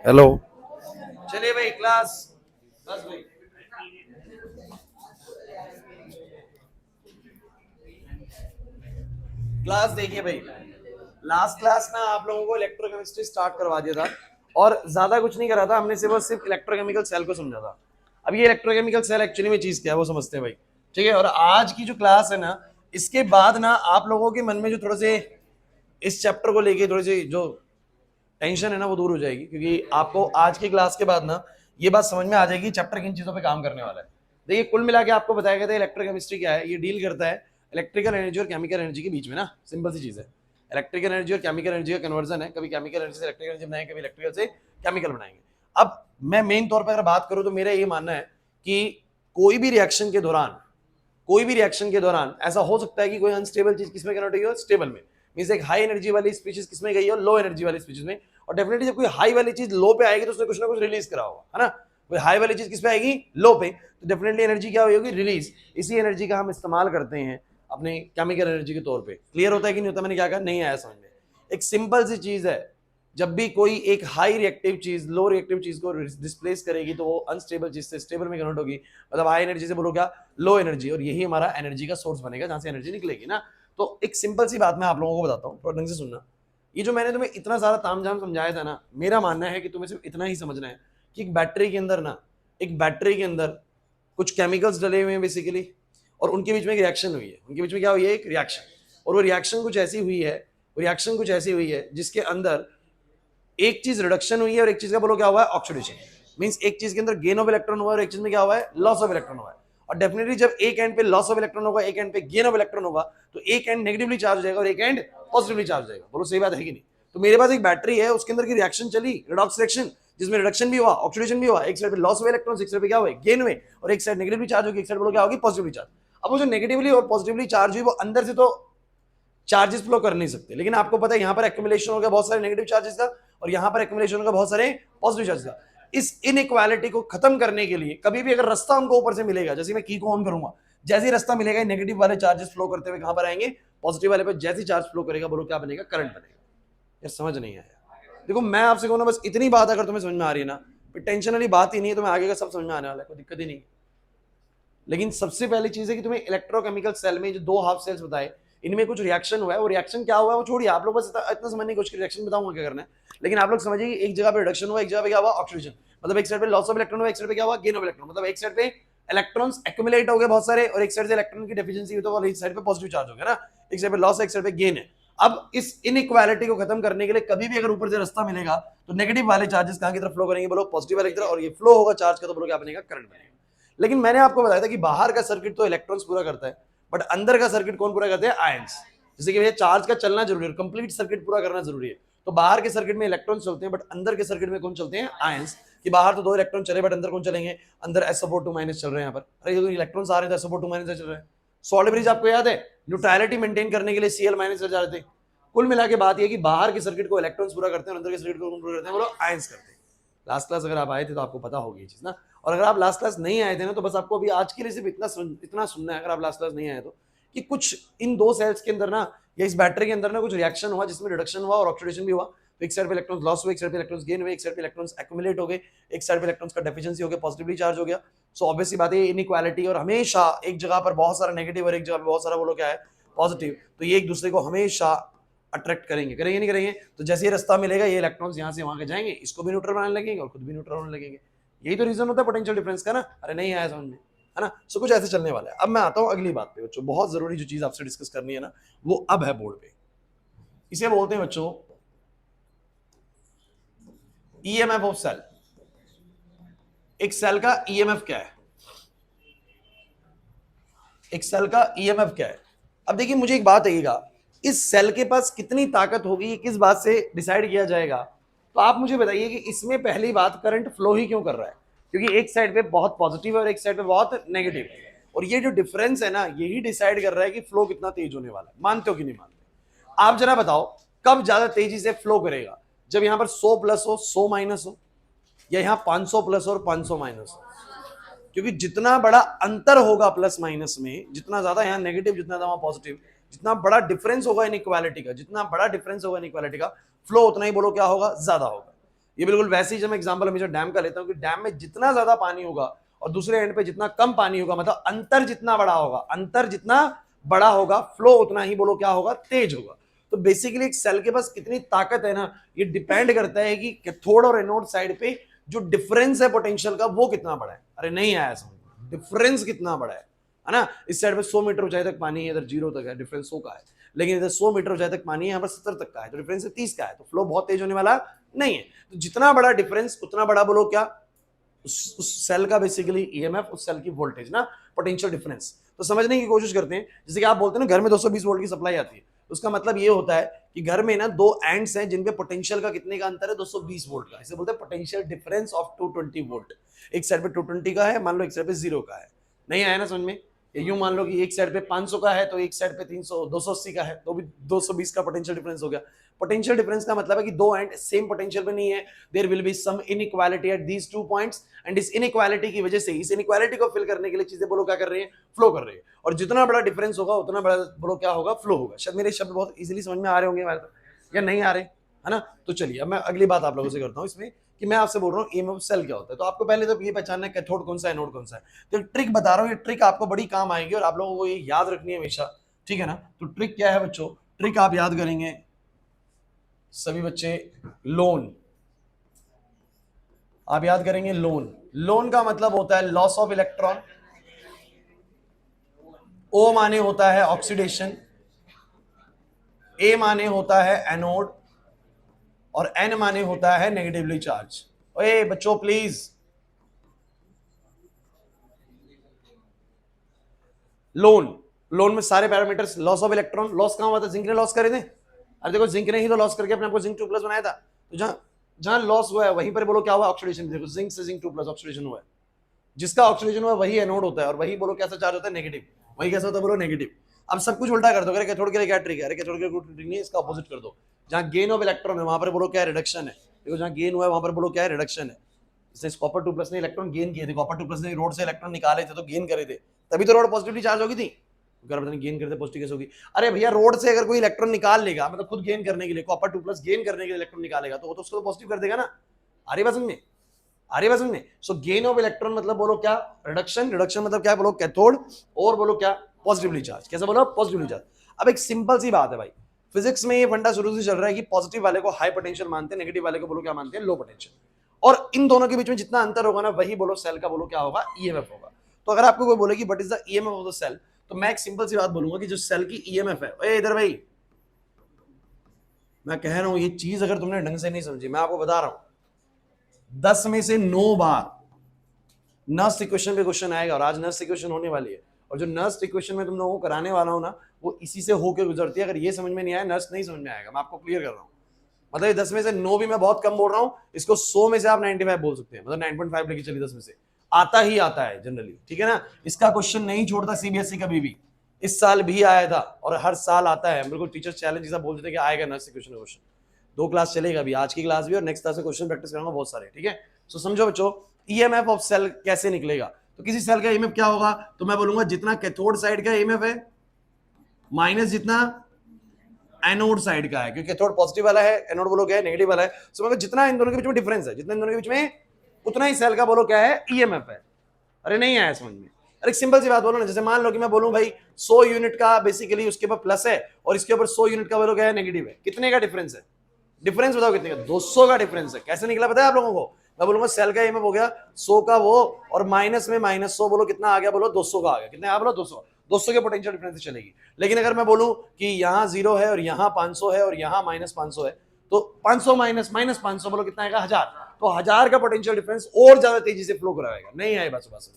Hello. चलिए भाई class बस भाई क्लास देखिए भाई। लास्ट क्लास ना आप लोगों को इलेक्ट्रोकेमिस्ट्री स्टार्ट करवा दिया था और ज्यादा कुछ नहीं करा था हमने, सिर्फ इलेक्ट्रोकेमिकल सेल को समझा था। अब ये इलेक्ट्रोकेमिकल सेल एक्चुअली में चीज क्या है वो समझते हैं भाई। ठीक है, और आज की जो क्लास है ना, इसके बाद ना आप लोगों के मन में जो थोड़े से इस चैप्टर को लेके थोड़ी सी जो टेंशन है ना वो दूर हो जाएगी, क्योंकि आपको आज की क्लास के बाद ना ये बात समझ में आ जाएगी चैप्टर किन चीजों पे काम करने वाला है। देखिए कुल मिला के आपको बताया गया था इलेक्ट्रोकेमिस्ट्री क्या है। ये डील करता है इलेक्ट्रिकल एनर्जी और केमिकल एनर्जी के बीच में ना, सिंपल सी चीज है। इलेक्ट्रिकल एनर्जी और केमिकल एनर्जी का कन्वर्जन है, कभी केमिकल एनर्जी से इलेक्ट्रिकल एनर्जी बनाएंगे, कभी इलेक्ट्रिकल से केमिकल बनाएंगे। अब मैं मेन तौर पर अगर बात करूं तो मेरा ये मानना है कि कोई भी रिएक्शन के दौरान कोई भी रिएक्शन के दौरान ऐसा हो सकता है कि कोई अनस्टेबल चीज किसमें कन्वर्ट हुई हो, स्टेबल में। मींस एक हाई एनर्जी वाली स्पीशीज किसमें गई हो, लो एनर्जी वाली स्पीशीज में। और डेफिनेटली जब कोई हाई वाली चीज लो पे आएगी तो उसने कुछ ना कुछ रिलीज करा होगा, है ना। कोई हाई वाली चीज किस पे आएगी, लो पे, तो डेफिनेटली एनर्जी क्या होगी, रिलीज। इसी एनर्जी का हम इस्तेमाल करते हैं अपने केमिकल एनर्जी के तौर पे। क्लियर होता है कि नहीं होता, मैंने क्या कहा, नहीं आया समझ में। एक सिंपल सी चीज है, जब भी कोई एक हाई रिएक्टिव चीज लो रिएक्टिव चीज को डिस्प्लेस करेगी तो वो अनस्टेबल चीज से स्टेबल में कन्वर्ट होगी। मतलब हाई एनर्जी से बोलो क्या, लो एनर्जी, और यही हमारा एनर्जी का सोर्स बनेगा जहां से एनर्जी निकलेगी ना। तो एक सिंपल सी बात मैं आप लोगों को बताता हूँ, थोड़ा ढंग से सुनना। ये जो मैंने तुम्हें इतना सारा तामझाम समझाया था ना, मेरा मानना है कि तुम्हें सिर्फ इतना ही समझना है कि एक बैटरी के अंदर ना, एक बैटरी के अंदर कुछ केमिकल्स डले हुए हैं बेसिकली, और उनके बीच में एक रिएक्शन हुई है। उनके बीच में क्या हुई है, एक रिएक्शन। और वो रिएक्शन कुछ ऐसी हुई है, रिएक्शन कुछ ऐसी हुई है जिसके अंदर एक चीज रिडक्शन हुई है और एक चीज का बोलो क्या हुआ है, ऑक्सीडेशन। मींस एक चीज के अंदर गेन ऑफ इलेक्ट्रॉन हुआ है और एक चीज में क्या हुआ है, लॉस ऑफ इलेक्ट्रॉन हुआ है। और डेफिनेटली जब एक एंड पे लॉस ऑफ इलेक्ट्रॉन होगा, एक एंड पे गेन ऑफ इलेक्ट्रॉन होगा, तो एक एंड नेगेटिवली चार्ज हो जाएगा और एक एंड पॉजिटिवली चार्ज हो जाएगा। बोलो सही बात है कि नहीं। तो मेरे पास एक बैटरी है, उसके अंदर की रिएक्शन चली, रिडॉक्स रिएक्शन, जिसमें रिडक्शन भी हुआ, ऑक्सीडेशन भी हुआ। एक साइड पे लॉस हुए इलेक्ट्रॉन, एक साइड पे क्या हुए, गेन हुए, और एक साइड नेगेटिवली चार्ज होगी, एक साइड बोलो क्या होगी, पॉजिटिवली चार्ज। अब वो जो नेगेटिवली और पॉजिटिवली चार्ज हुई वो अंदर से तो चार्जेस फ्लो कर नहीं सकते, लेकिन आपको पता है यहां पर एक्यूमुलेशन हो गया बहुत सारे नेगेटिव चार्जेस का, और यहां पर एक्यूमुलेशन हो गया बहुत सारे पॉजिटिव चार्जेस का। इस इनइक्वालिटी को खत्म करने के लिए कभी भी अगर रास्ता हमको ऊपर से मिलेगा, जैसे मैं की को ऑन करूंगा, जैसे ही रास्ता मिलेगा नेगेटिव वाले चार्जेस फ्लो करते हुए कहां पर आएंगे, पॉजिटिव वाले पे। जैसे चार्ज फ्लो करेगा बोलो क्या बनेगा, करंट बनेगा। यार समझ नहीं आया। देखो मैं आपसे कहूँ ना, बस इतनी बात अगर तुम्हें समझ में आ रही है ना, फिर टेंशन वाली बात ही नहीं है, तुम्हें आगे का सब समझ में आने वाला है, कोई दिक्कत ही नहीं। लेकिन सबसे पहली चीज है कि तुम्हें इलेक्ट्रोकेमिकल सेल में जो दो हाफ सेल्स बताए, इनमें कुछ रिएक्शन हुआ है। वो रिएक्शन क्या हुआ है वो छोड़िए, आप लोग बस इतना समझने की कोशिश, रिएक्शन बताऊंगा क्या करना है। लेकिन आप लोग समझिए एक जगह पे रिडक्शन हुआ, एक जगह पे क्या हुआ, ऑक्सीडेशन। मतलब एक साइड पे लॉस ऑफ इलेक्ट्रॉन हुआ, एक साइड पे क्या हुआ, गेन ऑफ इलेक्ट्रॉन। मतलब एक साइड पे इलेक्ट्रॉन्स एक्यूमुलेट हो गए बहुत सारे, और एक साइड से इलेक्ट्रॉन की डेफिशिएंसी हुई तो एक साइड पे पॉजिटिव चार्ज हो गया ना। एक साइड पे लॉस है, एक साइड पे गेन है। अब इस इनइक्वालिटी को खत्म करने के लिए कभी भी अगर ऊपर से रास्ता मिलेगा तो नेगेटिव वाले चार्जेस कहां की तरफ फ्लो करेंगे, बोलो पॉजिटिव वाले की तरफ, और ये फ्लो होगा चार्ज का तो बोलो क्या बनेगा, करंट बनेगा। लेकिन मैंने आपको बताया था कि बाहर का सर्किट तो इलेक्ट्रॉन्स पूरा करता है, बट अंदर का सर्किट कौन पूरा करते हैं, आयंस। जैसे कि भैया चार्ज का चलना जरूरी है, कंप्लीट सर्किट पूरा करना जरूरी है, तो बाहर के सर्किट में इलेक्ट्रॉन्स चलते हैं, बट अंदर के सर्किट में कौन चलते हैं, आयंस। कि बाहर तो दो इलेक्ट्रॉन चले, बट अंदर कौन चलेंगे, अंदर SO4 माइनस चल रहे हैं यहाँ पर। अरे ये तो इलेक्ट्रॉन्स आ रहे हैं तो SO4 माइनस चल रहे हैं। सॉल्ट ब्रिज आपको याद है, न्यूट्रलिटी मेंटेन करने के लिए Cl माइनस जा रहे थे। कुल मिला के बात ये कि बाहर के सर्किट को इलेक्ट्रॉन्स पूरा करते हैं और अंदर के सर्किट को पूरा करते हैं, बोलो आयंस करते हैं। लास्ट क्लास अगर आप आए थे तो आपको पता होगी ये चीज ना। और अगर आप लास्ट क्लास नहीं आए थे ना, तो बस आपको अभी आज के लिए सिर्फ इतना सुनना है, अगर आप लास्ट क्लास नहीं आए तो, कि कुछ इन दो सेल्स के अंदर ना, या इस बैटरी के अंदर ना कुछ रिएक्शन हुआ जिसमें रिडक्शन हुआ और ऑक्सीडेशन भी हुआ। तो एक साइड पे इलेक्ट्रॉन्स लॉस हुए, एक साइड पे इलेक्ट्रॉन्स गेन हुए, एक साइड पे इलेक्ट्रॉन्स एक्यूमुलेट हो गए, एक साइड पे इलेक्ट्रॉन्स का डेफिशिएंसी हो गया, पॉजिटिवली चार्ज हो गया। सो ऑब्वियसली बात है इनइक्वालिटी, और हमेशा एक जगह पर बहुत सारा नेगेटिव और एक जगह पर बहुत सारा बोलो क्या है, पॉजिटिव, तो ये एक दूसरे को हमेशा अट्रैक्ट करेंगे, करेंगे नहीं करेंगे। तो जैसे ये रास्ता मिलेगा ये इलेक्ट्रॉन्स यहाँ से वहां के जाएंगे, इसको भी न्यूट्रल बनाने लगेंगे और खुद भी न्यूट्रल होने लगेंगे। यही तो रीजन होता है पोटेंशियल डिफरेंस का ना। अरे नहीं आया समझ में, है ना। सो कुछ ऐसे चलने वाला है। अब मैं आता हूँ अगली बात पे बच्चों, बहुत जरूरी जो चीज आपसे डिस्कस करनी है ना, वो अब है बोर्ड पे। इसे बोलते हैं बच्चों ईएमएफ ऑफ सेल। एक सेल का ईएमएफ क्या है, एक सेल का ईएमएफ क्या है। अब देखिए मुझे एक बात आइएगा, इस सेल के पास कितनी ताकत होगी ये किस बात से डिसाइड किया जाएगा। तो आप मुझे बताइए कि इसमें पहली बात करंट फ्लो ही क्यों कर रहा है, क्योंकि एक साइड पे बहुत पॉजिटिव है और एक साइड पे बहुत नेगेटिव है, और ये जो डिफरेंस है ना यही डिसाइड कर रहा है कि फ्लो कितना तेज होने वाला है। मानते हो कि नहीं मानते। आप जरा बताओ कब ज्यादा तेजी से फ्लो करेगा, जब यहां पर 100 प्लस हो 100 माइनस हो, या यहां 500 प्लस और 500 माइनस हो। क्योंकि जितना बड़ा अंतर होगा प्लस माइनस में, जितना ज्यादा यहाँ नेगेटिव जितना ज्यादा पॉजिटिव, जितना बड़ा डिफरेंस होगा इनइक्वालिटी का, जितना बड़ा डिफरेंस होगा इनइक्वालिटी का, फ्लो उतना ही बोलो क्या होगा, ज्यादा होगा। ये बिल्कुल वैसे ही, जब मैं एग्जांपल हमेशा डैम का लेता हूँ कि डैम में जितना ज्यादा पानी होगा और दूसरे एंड पे जितना कम पानी होगा, मतलब अंतर जितना बड़ा होगा, अंतर जितना बड़ा होगा, फ्लो उतना ही बोलो क्या होगा, तेज होगा। तो बेसिकली एक सेल के पास कितनी ताकत है ना, ये डिपेंड करता है कि कैथोड और एनोड साइड पे जो डिफरेंस है पोटेंशियल का वो कितना बड़ा है। अरे नहीं आया समझ, डिफरेंस कितना बड़ा है ना। इस साइड पे 100 मीटर ऊंचाई तक पानी है, इधर 0 तक है, डिफरेंस 100 का है। लेकिन इधर 100 मीटर ऊंचाई तक पानी है, यहाँ पर 70 तक का है, तो डिफरेंस 30 का है, तो फ्लो बहुत तेज होने वाला नहीं है। तो जितना बड़ा डिफरेंस उतना बड़ा बोलो क्या, उस सेल का बेसिकली ईएमएफ, उस सेल की वोल्टेज ना, पोटेंशियल डिफरेंस। तो समझने की कोशिश करते हैं, जैसे कि आप बोलते हैं ना घर में 220 वोल्ट की सप्लाई आती है, उसका मतलब ये होता है कि घर में ना दो एंड्स हैं जिनके पोटेंशियल का कितने का अंतर है, 220 वोल्ट का। इसे बोलते हैं पोटेंशियल डिफरेंस ऑफ 220 वोल्ट। एक साइड पे 220 का है, मान लो एक साइड पे 0 का है। नहीं आया ना समझ में। यूं मान लो कि एक साइड पे 500 का है तो एक साइड पे 280 का है, तो भी 220 का पोटेंशियल डिफरेंस हो गया। पोटेंशियल डिफरेंस का मतलब है कि दो एंड सेम पोटेंशियल पे नहीं है, there will be some inequality at these 2 points, and इस इनइक्वालिटी की वजह से, इस इनइक्वालिटी को फिल करने के लिए चीजें बोलो क्या कर रही है, फ्लो कर रही है। और जितना बड़ा डिफरेंस होगा उतना बड़ा बोलो क्या होगा, फ्लो होगा। शायद मेरे शब्द बहुत इजीली समझ में आ रहे होंगे या नहीं आ रहे, है ना। तो चलिए अब मैं अगली बात आप लोगों से करता हूं इसमें, कि मैं आपसे बोल रहा हूँ ईएमएफ सेल क्या होता है। तो आपको पहले तो ये पहचानना है कैथोड कौन सा है, एनोड कौन सा है। तो ट्रिक बता रहा हूँ, ये ट्रिक आपको बड़ी काम आएगी और आप लोगों को ये याद रखनी है हमेशा, ठीक है ना। तो ट्रिक क्या है बच्चों, ट्रिक आप याद करेंगे सभी बच्चे, लोन। आप याद करेंगे लोन। लोन का मतलब होता है लॉस ऑफ इलेक्ट्रॉन, ओ माने होता है ऑक्सीडेशन, ए माने होता है एनोड, और एन माने होता है नेगेटिवली चार्ज। ओए बच्चों प्लीज, लोन, लोन में सारे parameters, loss of electron, loss कहां हुआ था, जिंक ने लॉस करे थे। अरे देखो जिंक ने ही तो लॉस करके अपने आपको जिंक 2 प्लस बनाया था। तो जहां जहां लॉस हुआ है वहीं पर बोलो क्या हुआ, ऑक्सीडेशन। देखो जिंक से जिंक 2 प्लस ऑक्सीडेशन हुआ है, जिसका ऑक्सीडेशन हुआ वही एनोड होता है, और वही बोलो कैसा चार्ज होता है, नेगेटिव। वही कैसा होता है बोलो, नेगेटिव। अब सब कुछ उल्टा कर दो, अरे कैथोड के लिए क्या ट्रिक है, अरे कैथोड के लिए ट्रिक नहीं है, इसका अपोजिट कर दो। जहां गेन ऑफ इलेक्ट्रॉन है वहां पर बोलो क्या है, रिडक्शन है। देखो जहां गेन हुआ है वहां पर बोलो क्या है, रिडक्शन है। जैसे कॉपर 2 प्लस ने इलेक्ट्रॉन गेन किए थे, कॉपर 2 प्लस ने रोड से इलेक्ट्रॉन निकाले थे तो गेन करे थे, तभी तो रोड पॉजिटिवली चार्ज होगी थी। अगर पता नहीं गेन करते पॉजिटिव कैसे होगी। अरे भैया रोड से अगर कोई इलेक्ट्रॉन निकाल लेगा, मतलब खुद गेन करने के लिए, कॉपर 2 प्लस गेन करने के लिए इलेक्ट्रॉन निकालेगा, तो वो तो उसको तो पॉजिटिव कर देगा ना। आ रही बात समझ में, आ रही बात समझ में। सो गेन ऑफ इलेक्ट्रॉन मतलब बोलो क्या, रिडक्शन। रिडक्शन मतलब क्या बोलो, कैथोड। और बोलो क्या, पॉजिटिवली चार्ज। कैसे बोलो, पॉजिटिवली चार्ज। अब एक सिंपल सी बात है भाई, फिजिक्स में ये फंडा शुरू से चल रहा है कि पॉजिटिव वाले को हाई पोटेंशियल मानते हैं, नेगेटिव वाले को बोलो क्या मानते हैं, लो पोटेंशियल। और इन दोनों के बीच में जितना अंतर होगा ना, वही बोलो सेल का बोलो क्या होगा, ईएमएफ होगा। तो अगर आपको कोई बोले कि what is the EMF of the cell, तो मैं एक सिंपल सी बात बोलूंगा कि जो सेल की ईएमएफ है, ओए इधर भाई, मैं कह रहा हूं ये चीज अगर तुमने ढंग से नहीं समझी, मैं आपको बता रहा हूं 10 में से 9 बार नर्स इक्वेशन पे क्वेश्चन आएगा, और आज नर्स इक्वेशन होने वाली है। और जो नर्स इक्वेशन में तुम लोगों को कराने वाला हूं ना, वो इसी से होकर गुजरती है। अगर ये समझ में नहीं आया, नर्स नहीं समझ में आएगा, मैं आपको क्लियर कर रहा हूं। मतलब ये 10 में से 9 भी मैं बहुत कम बोल रहा हूं, इसको 100 में से आप 95 बोल सकते हैं, मतलब 9.5 लेके चलिए, 10 में से आता ही आता है जनरली, ठीक है ना। इसका क्वेश्चन नहीं छोड़ता सीबीएसई कभी भी। इस साल भी आया था और हर साल आता है, बिल्कुल टीचर चैलेंज जैसा बोल देते कि आएगा नर्स इक्वेशन क्वेश्चन। 2 क्लास चलेगा अभी, आज की क्लास भी और नेक्स्ट क्लास में क्वेश्चन प्रैक्टिस करूंगा बहुत सारे, ठीक है। सो समझो बच्चों, ईएमएफ ऑफ सेल कैसे निकलेगा। तो किसी सेल का ईएमएफ क्या होगा, तो मैं बोलूंगा जितना कैथोड साइड का ईएमएफ है माइनस जितना एनोड साइड का है, क्योंकि कैथोड पॉजिटिव वाला है, एनोड बोलो क्या है, नेगेटिव वाला है। सो मतलब जितना इन दोनों के बीच में डिफरेंस है, जितना इन दोनों के बीच में, उतना ही सेल का बोलो क्या है, ईएमएफ है। अरे नहीं आया समझ में। अरे सिंपल सी बात बोलो ना, जैसे मान लो कि मैं बोलूं भाई 100 यूनिट का बेसिकली उसके ऊपर प्लस है और इसके ऊपर 100 यूनिट का बोलो क्या है, नेगेटिव है। कितने का डिफरेंस है, डिफरेंस बताओ कितने का, 200 का डिफरेंस है। कैसे निकला पता है आप लोगों को, मैं बोलूंगा सेल का ईएमएफ हो गया 100 का वो, और माइनस में माइनस 100 बोलो कितना आ गया, बोलो 200 का आ गया। कितने आ बोलो 200, 200 के पोटेंशियल डिफरेंस से चलेगी। लेकिन अगर मैं बोलूं कि यहाँ 0 है और यहाँ 500 है और यहाँ माइनस 500 है, तो 500 माइनस माइनस 500 बोलो कितना आएगा, 1000। तो 1000 का पोटेंशियल डिफरेंस और ज्यादा तेजी से फ्लो कराएगा। नहीं आए बस बस।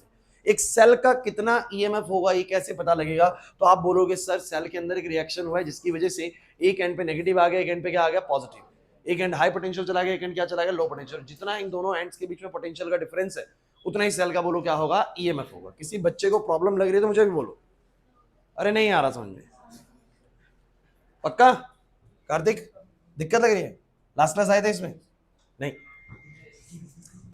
एक सेल का कितना ईएमएफ होगा ये कैसे पता लगेगा, तो आप बोलोगे सर सेल के अंदर एक रिएक्शन हुआ है जिसकी वजह से एक एंड पे नेगेटिव आ गया, एक एंड पे क्या आ गया, पॉजिटिव। एक एंड हाई पोटेंशियल चला गया, एक एंड क्या चला गया, लो पोटेंशियल। जितना इन दोनों एंड्स के बीच में पोटेंशियल का डिफरेंस है, उतना ही सेल का बोलो क्या होगा, ईएमएफ होगा। किसी बच्चे को प्रॉब्लम लग रही है तो मुझे भी बोलो। अरे नहीं आ रहा समझ में, पक्का कार्तिक दिक्कत लग रही है, लास्ट क्लास आए थे इसमें नहीं,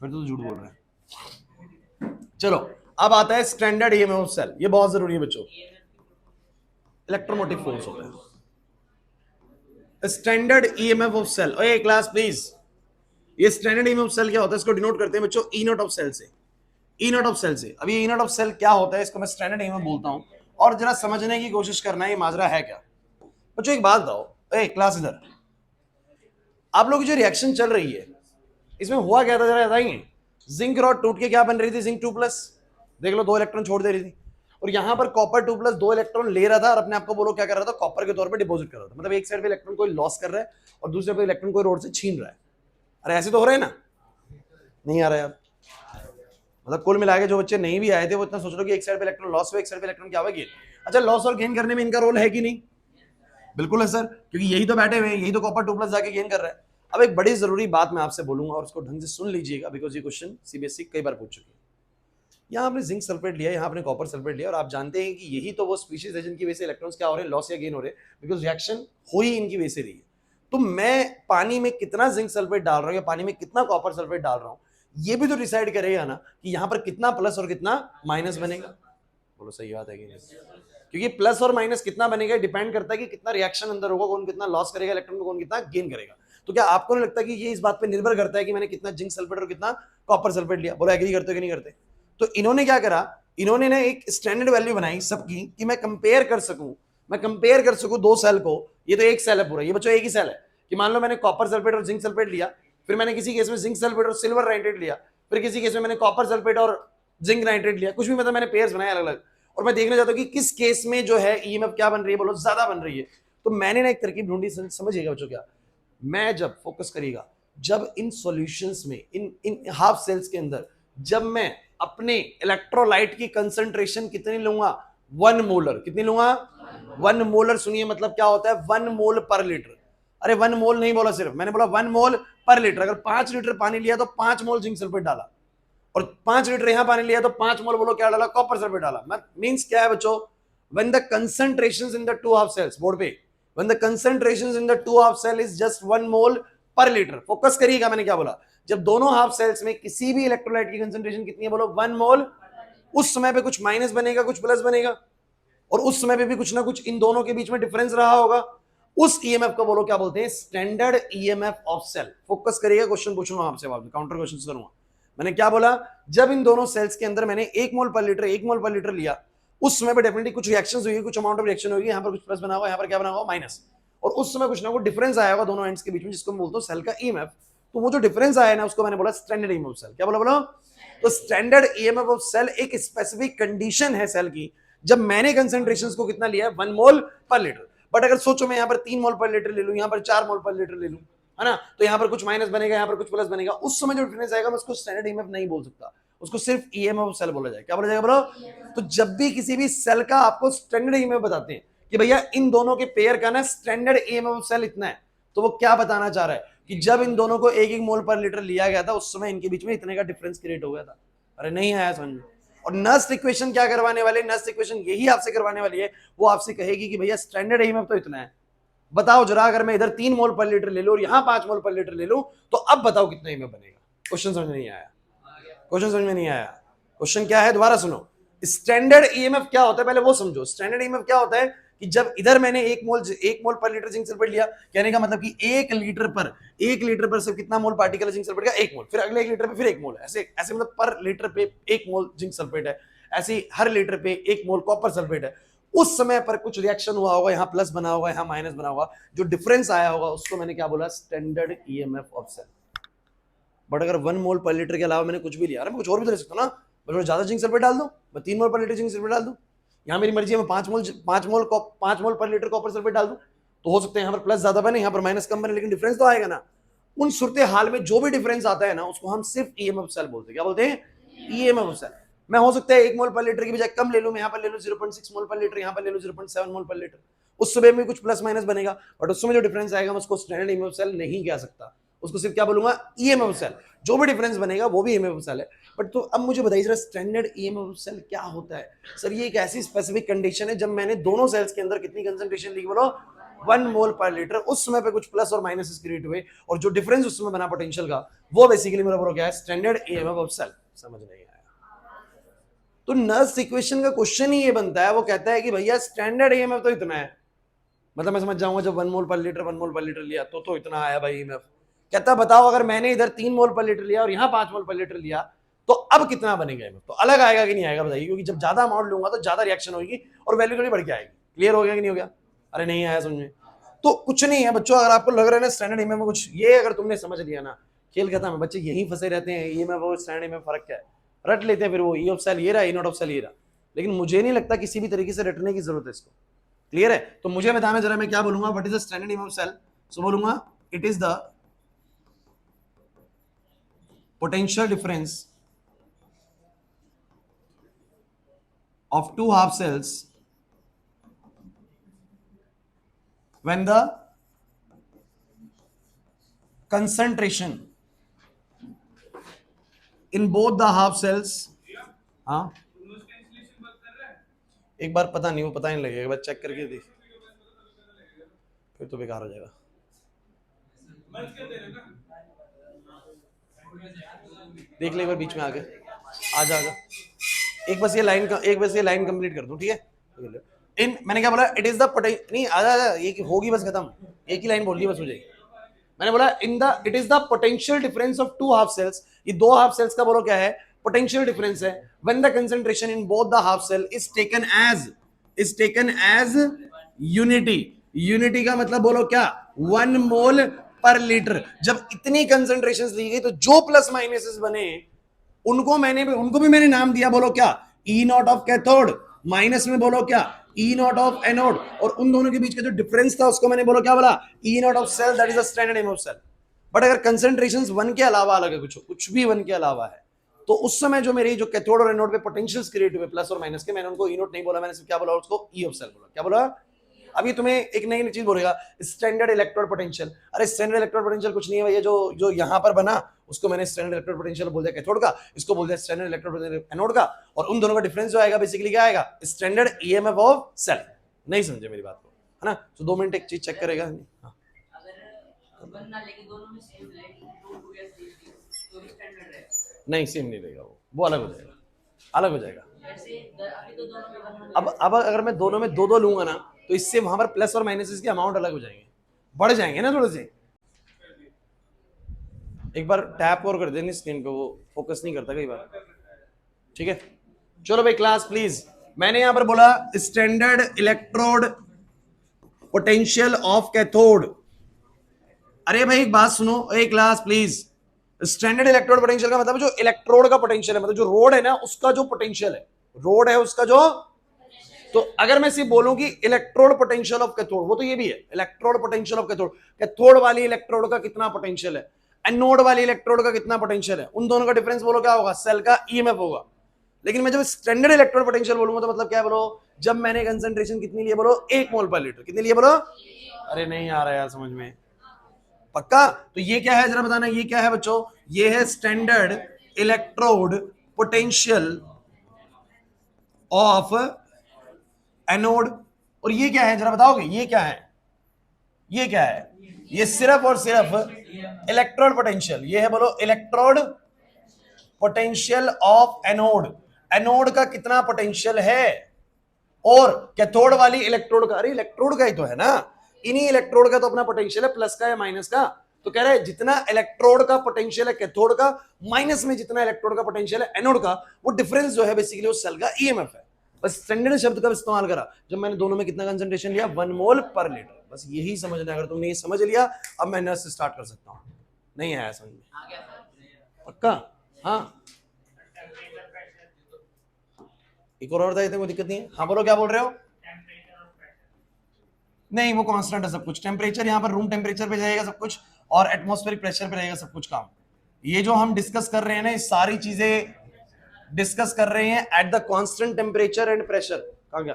फिर तो झूठ बोल रहे हैं। चलो अब आता है स्टैंडर्ड ईएमएफ ऑफ सेल। ये बहुत जरूरी है बच्चों, इलेक्ट्रोमोटिव फोर्स होता है स्टैंडर्ड ईएमएफ ऑफ सेल। ओए क्लास प्लीज, ये स्टैंडर्ड ईएमएफ सेल क्या होता है, इसको डिनोट करते हैं बच्चों ई नॉट ऑफ सेल से, ई नॉट ऑफ सेल से। अब ये ई नॉट ऑफ सेल क्या होता है, इसको मैं स्टैंडर्ड ईएमएफ बोलता हूं, और जरा समझने की कोशिश करना है ये माजरा है क्या। बच्चों एक बात बताओ, ए क्लास इधर, आप लोग की जो रिएक्शन चल रही है इसमें हुआ क्या था जरा बताएंगे। जिंक रॉड टूट के क्या बन रही थी, जिंक 2+, देख लो 2 इलेक्ट्रॉन छोड़ दे रही थी, और यहां पर कॉपर 2+, 2 इलेक्ट्रॉन ले रहा था और अपने आप को बोलो क्या कर रहा था, कॉपर के तौर पे डिपॉजिट कर रहा था। मतलब एक साइड पे इलेक्ट्रॉन कोई लॉस कर रहा है और दूसरे पे इलेक्ट्रॉन कोई रोड से छीन रहा है। अरे ऐसे तो हो रहा है ना, नहीं आ रहा यार। मतलब कुल मिला के जो बच्चे नहीं भी आए थे वो इतना सोच लो कि एक साइड पे इलेक्ट्रॉन लॉस हुआ, एक साइड पे इलेक्ट्रॉन क्या हुआ, गेन। अच्छा लॉस और गेन करने में इनका रोल है कि नहीं, बिल्कुल है सर, क्योंकि यही तो बैठे हुए हैं, यही तो कॉपर 2+ जाके गेन कर रहा है। अब एक बड़ी जरूरी बात मैं आपसे बोलूंगा और उसको ढंग से सुन लीजिएगा, बिकॉज ये क्वेश्चन सीबीएसई कई बार पूछ चुकी है। यहाँ आपने जिंक सल्फेट लिया, यहाँ आपने कॉपर सल्फेट लिया, और आप जानते हैं कि यही तो वो स्पीशीज है जिनकी वजह से इलेक्ट्रॉन्स क्या हो रहे हैं, लॉस या गेन हो रहे हैं, बिकॉज रिएक्शन हो ही इनकी वजह से रही है। तो मैं पानी में कितना जिंक सल्फेट डाल रहा हूँ या पानी में कितना कॉपर सल्फेट डाल रहा हूँ, ये भी तो डिसाइड करेगा ना कि यहाँ पर कितना प्लस और कितना माइनस बनेगा। बोलो सही बात है कि नहीं, क्योंकि प्लस और माइनस कितना बनेगा डिपेंड करता है कि कितना रिएक्शन अंदर होगा, कौन कितना लॉस करेगा इलेक्ट्रॉन को, कौन कितना गेन करेगा। तो क्या आपको नहीं लगता कि ये इस बात पे निर्भर करता है कि मैंने कितना जिंक सल्फेट और कितना कॉपर सल्फेट लिया। बोलो एग्री करते हो कि नहीं करते। तो इन्होंने क्या करा, इन्होंने ना एक स्टैंडर्ड वैल्यू बनाई सबकी कि मैं कंपेयर कर सकूं दो सेल को। ये तो एक सेल है पूरा, ये बच्चों एक ही सेल है कि मान लो मैंने कॉपर सल्फेट और जिंक सल्फेट लिया, फिर मैंने किसी केस में जिंक सल्फेट और सिल्वर नाइट्रेट लिया, फिर किसी केस में मैंने कॉपर सल्फेट और जिंक नाइट्रेट लिया, कुछ भी मतलब मैंने पेयर्स बनाए अलग अलग, और मैं देखना चाहता हूं कि किस केस में जो है ईएमएफ क्या बन रही है, बोलो ज्यादा बन रही है। तो मैंने ना एक तरकीब ढूंढी, समझिएगा बच्चों क्या, मैं जब फोकस करिएगा, जब इन सॉल्यूशंस में इन हाफ सेल्स के अंदर जब मैं अपने इलेक्ट्रोलाइट की कंसंट्रेशन कितनी लूंगा, 1 मोलर, कितनी लूंगा 1 मोलर। सुनिए मतलब क्या होता है 1 मोल पर लीटर। अरे 1 मोल नहीं बोला सिर्फ, मैंने बोला 1 मोल पर लीटर। अगर 5 लीटर पानी लिया तो 5 मोल जिंक सल्फेट डाला, और 5 लीटर यहां पानी लिया तो 5 मोल बोलो क्या डाला, कॉपर सल्फेट डाला। मींस क्या है बच्चों, when the concentrations in the two half cells, board पे, when the concentrations in the two half cell is just 1 mole per litre. Focus करिएगा मैंने क्या बोला, जब दोनों हाफ सेल्स में किसी भी इलेक्ट्रोलाइट की कंसंट्रेशन कितनी है, बोलो 1 मोल, उस समय पे कुछ माइनस बनेगा कुछ प्लस बनेगा, और उस समय पे भी कुछ ना कुछ इन दोनों के बीच में डिफरेंस रहा होगा। उस ईएमएफ को बोलो क्या बोलते हैं, standard EMF of cell. Focus करिएगा, क्वेश्चन पूछूंगा आपसे, काउंटर क्वेश्चन करूंगा। मैंने क्या बोला, जब इन दोनों सेल्स के अंदर मैंने 1 मोल पर लीटर लिया, उस समय पे डेफिनेटली कुछ रिएक्शंस हुई, कुछ अमाउंट ऑफ रिएक्शन होगी, यहां पर कुछ प्लस बना होगा, यहां पर क्या बना होगा, माइनस, और उस समय कुछ ना कुछ डिफरेंस आया होगा दोनों एंड्स के बीच में, जिसको मैं बोलता हूं सेल का ईएमएफ। तो वो जो डिफरेंस आया ना, उसको मैंने बोला स्टैंडर्ड ईएमएफ सेल। क्या बोला, बोलो। तो स्टैंडर्ड ईएमएफ ऑफ सेल एक स्पेसिफिक कंडीशन है सेल की, जब मैंने कंसंट्रेशंस को कितना लिया है, 1 मोल पर लीटर। बट अगर सोचो मैं यहाँ पर 3 मोल पर लीटर ले लूं, यहाँ पर 4 मोल पर लीटर ले लूं, है ना, तो यहाँ पर कुछ माइनस बनेगा, यहाँ पर कुछ प्लस बनेगा, उस समय जो डिफरेंस आएगा मैं उसको स्टैंडर्ड ईएमएफ नहीं बोल सकता, उसको सिर्फ ईएमएफ ऑफ सेल बोला जाएगा। क्या बोला जाएगा, बोलो। तो जब भी किसी भी सेल का आपको स्टैंडर्ड ईएमएफ बताते हैं कि भैया इन दोनों के पेयर का ना स्टैंडर्ड ईएमएफ ऑफ सेल इतना है, तो वो क्या बताना चाह रहा है कि जब इन दोनों को 1-1 मोल पर लीटर लिया गया था, उस समय इनके बीच में इतने का डिफरेंस क्रिएट हो गया था। अरे नहीं आया समझ में। और नस्ट इक्वेशन क्या करवाने वाले, नस्ट इक्वेशन यही आपसे करवाने वाली है, वो आपसे कहेगी कि भैया स्टैंडर्ड ईएमएफ तो इतना है, बताओ जरा, अगर मैं इधर 3 मोल पर लीटर ले लूं और यहां 5 मोल पर लीटर ले लूं, तो अब बताओ कितना ईएमएफ बनेगा। क्वेश्चन समझ में नहीं आया, क्वेश्चन समझ में नहीं आया। क्वेश्चन क्या है, दोबारा सुनो। स्टैंडर्ड ईएमएफ क्या होता है पहले वो समझो। स्टैंडर्ड ईएमएफ क्या होता है कि जब इधर मैंने 1 mole per litre zinc sulphate लिया, कहने का मतलब कि 1 लीटर पर सिर्फ कितना मोल पार्टिकल है जिंक सल्फेट का, 1 मोल, फिर अगले 1 लीटर पे फिर 1 मोल है, ऐसे ऐसे मतलब पर लीटर पे 1 मोल जिंक सल्फेट है, ऐसे हर लीटर पे 1 मोल कॉपर सल्फेट है। उस समय पर कुछ रिएक्शन हुआ होगा, यहाँ प्लस बना होगा, यहाँ माइनस बना होगा, जो डिफरेंस आया होगा उसको मैंने क्या बोला, standard EMF of cell. But अगर 1 मोल पर लीटर के अलावा मैंने कुछ भी लिया, अरे मैं कुछ और भी तो ले सकता हूं ना, मैं ज्यादा जिंक सल्फेट डाल दूं, मैं 3 मोल पर लीटर जिंक सल्फेट डाल दूं, यहाँ मेरी मर्जी है मैं 5 मोल पर लीटर कॉपर सल्फेट डाल दूं, तो हो सकता है यहाँ पर प्लस ज्यादा बने, यहाँ पर माइनस कम बने, लेकिन डिफरेंस तो आएगा ना। उन सूरत हाल में जो भी डिफरेंस आता है ना, उसको हम सिर्फ ईएमएफ सेल बोलते हैं। क्या बोलते हैं, ईएमएफ सेल। मैं हो सकता है 1 मोल पर लीटर की बजाय कम ले लूं, मैं यहाँ पर ले लूं 0.6 मोल पर लीटर, यहाँ पर ले लूं 0.7 मोल पर लीटर, उस समय में कुछ प्लस माइनस बनेगा, बट उस समय जो डिफरेंस आएगा मैं उसको स्टैंडर्ड ईएमएफ सेल नहीं कह सकता, उसको सिर्फ क्या बोलूंगा, ईएमएफ सेल। जो भी डिफरेंस बनेगा वो भी ईएमएफ सेल है। बट तो अब मुझे बताइए जरा, स्टैंडर्ड ईएमएफ सेल क्या होता है। सर ये एक ऐसी स्पेसिफिक कंडीशन है जब मैंने दोनों सेल्स के अंदर कितनी कंसंट्रेशन ली, बोलो 1 मोल पर लीटर, उस समय पे कुछ प्लस और माइनस क्रिएट हुए, और जो डिफरेंस उस समय बना पोटेंशियल का, वो बेसिकली मेरा बोलो क्या है, स्टैंडर्ड ईएमएफ ऑफ सेल। समझ नहीं आया तो नर्स इक्वेशन का क्वेश्चन ही ये बनता है, वो कहता है कि भैया स्टैंडर्ड ईएमएफ तो इतना है, मतलब मैं समझ जाऊंगा जब 1 मोल पर लीटर लिया तो इतना आया भाई ईएमएफ, कहता बताओ अगर मैंने इधर 3 मोल पर लीटर लिया और यहाँ 5 मोल पर लीटर लिया तो अब कितना बनेगा, तो अलग आएगा कि नहीं आएगा बताइए, क्योंकि जब ज्यादा अमाउंट लूंगा तो ज्यादा रिएक्शन होगी और वैल्यू थोड़ी बढ़ के आएगी। क्लियर हो गया कि नहीं हो गया? अरे नहीं आया समझ में? तो कुछ नहीं है बच्चों, अगर आपको लग रहा है ना स्टैंडर्ड ईएमएफ में कुछ, ये अगर तुमने समझ लिया ना खेल खत्म है। बच्चे यही फंसे रहते हैं ईएमएफ और स्टैंडर्ड ईएमएफ फर्क क्या है, रट लेते हैं फिर वो ई ऑफ सेल ये रहा, ई नॉट ऑफ सेल ये रहा, लेकिन मुझे नहीं लगता किसी भी तरीके से रटने की जरूरत है इसको। क्लियर है? तो मुझे बताना जरा, मैं क्या बोलूंगा, what is the standard EMF cell? So बोलूंगा it is the potential difference of two half cells when the concentration in both the half cells, हाँ एक बार पता नहीं, वो पता नहीं लगेगा, एक बार चेक करके देख, फिर तो बेकार हो जाएगा। देख ले एक बार बीच में आके, आजा आजा, एक बस ये लाइन कंप्लीट कर दूं, ठीक है? इन मैंने क्या बोला, इट इज द नहीं आजा आजा, ये होगी बस खत्म, एक ही लाइन बोल दी बस हो जाएगी। मैंने बोला in the it is the potential difference of two half cells, ये दो हाफ सेल्स का बोलो क्या है, पोटेंशियल डिफरेंस है, when the concentration in both the half cell is taken as unity. Unity का मतलब बोलो क्या, 1 मोल पर लीटर। जब इतनी कंसंट्रेशंस ली गई तो जो प्लस माइनसेस बने उनको भी मैंने नाम दिया, बोलो क्या, ई नॉट ऑफ कैथोड, माइनस में बोलो क्या, ई नॉट ऑफ एनोड, और उन दोनों के बीच का जो डिफरेंस था उसको मैंने बोलो क्या बोला, E naught of cell, that is the standard EMF cell. But अगर कंसंट्रेशंस 1 के अलावा अलग है, कुछ भी 1 के अलावा है, तो उस समय जो मेरी जो कैथोड और एनोड पे पोटेंशियल्स क्रिएट हुए प्लस और माइनस के, मैंने उनको ई नॉट नहीं बोला, मैंने सिर्फ क्या बोला उसको, ई ऑफ सेल बोला। क्या बोला? अभी तुम्हें एक नई चीज बोलेगा, स्टैंडर्ड इलेक्ट्रोड पोटेंशियल। अरे स्टैंडर्ड इलेक्ट्रोड पोटेंशियल कुछ नहीं है भैया, जो यहां पर बना उसको मैंने स्टैंडर्ड इलेक्ट्रोड पोटेंशियल बोल दिया कैथोड का, इसको बोल दिया स्टैंडर्ड इलेक्ट्रोड पोटेंशियल एनोड का, और उन दोनों का डिफरेंस जो आएगा बेसिकली क्या आएगा, स्टैंडर्ड ईएमएफ ऑफ सेल। नहीं समझे मेरी बात को, है ना? तो 2 मिनट एक चीज चेक करेगा। हाँ, नहीं सेम नहीं रहेगा, वो अलग हो जाएगा, अलग हो जाएगा। अब अगर मैं दोनों में 2-2 लूंगा ना, तो इससे वहां पर प्लस और माइनस के अमाउंट अलग हो जाएंगे, बढ़ जाएंगे ना थोड़े से। एक बार टैप और कर देंगे स्क्रीन पे, वो फोकस नहीं करता कई बार, ठीक है? चलो भाई क्लास प्लीज, मैंने यहां पर बोला standard electrode potential of cathode. अरे भाई एक बात सुनो, एक class please, standard electrode potential का मतलब जो इलेक्ट्रोड का पोटेंशियल है, मतलब जो रोड है ना उसका जो पोटेंशियल है, रोड है उसका जो, तो अगर मैं सिर्फ बोलूं कि इलेक्ट्रोड पोटेंशियल ऑफ कैथोड, वो तो ये भी है electrode potential of cathode, cathode वाली इलेक्ट्रोड का कितना पोटेंशियल है, एनोड वाली इलेक्ट्रोड का कितना पोटेंशियल है, उन दोनों का डिफरेंस बोलो क्या होगा, सेल का ईएमएफ होगा। लेकिन मैं जब स्टैंडर्ड इलेक्ट्रोड पोटेंशियल बोलूंगा तो मतलब क्या बोलो, जब मैंने कंसंट्रेशन कितनी लिए बोलो, 1 मोल पर लीटर, कितनी लिए बोलो? अरे नहीं आ रहा यार समझ में, पक्का? तो ये क्या है जरा बताना, ये क्या है बच्चों? ये है standard electrode potential of anode. और ये क्या है जरा बताओगे, ये क्या है, ये क्या है? ये सिर्फ और सिर्फ इलेक्ट्रोड पोटेंशियल, ये है बोलो electrode potential of anode. Anode का कितना पोटेंशियल है, और कैथोड वाली इलेक्ट्रोड का, अरे इलेक्ट्रोड का ही तो है ना, इन्हीं इलेक्ट्रोड का तो अपना पोटेंशियल है प्लस का या माइनस का। तो कह रहे हैं जितना इलेक्ट्रोड का पोटेंशियल है कैथोड का, माइनस में जितना इलेक्ट्रोड का पोटेंशियल है एनोड का, वो डिफरेंस जो है बेसिकली वो सेल का ईएमएफ है। बस स्टैंडर्ड शब्द का इस्तेमाल करा जब मैंने दोनों में कितना कंसंट्रेशन लिया, 1 मोल पर लीटर। बस यही समझना, अगर तुमने ये समझ लिया अब मैं नर्स से स्टार्ट कर सकता हूँ। नहीं आया समझ में? पक्का? हाँ एक और बताइए, कोई दिक्कत नहीं है? हाँ बोलो क्या बोल रहे हो? नहीं वो कांस्टेंट है सब कुछ, टेम्परेचर यहाँ पर रूम टेम्परेचर पे जाएगा सब कुछ, और एटमॉस्फेरिक प्रेशर पे रहेगा सब कुछ काम। ये जो हम डिस्कस कर रहे हैं ना, ये सारी चीजें डिस्कस कर रहे हैं at the constant temperature and pressure. कहाँ गया?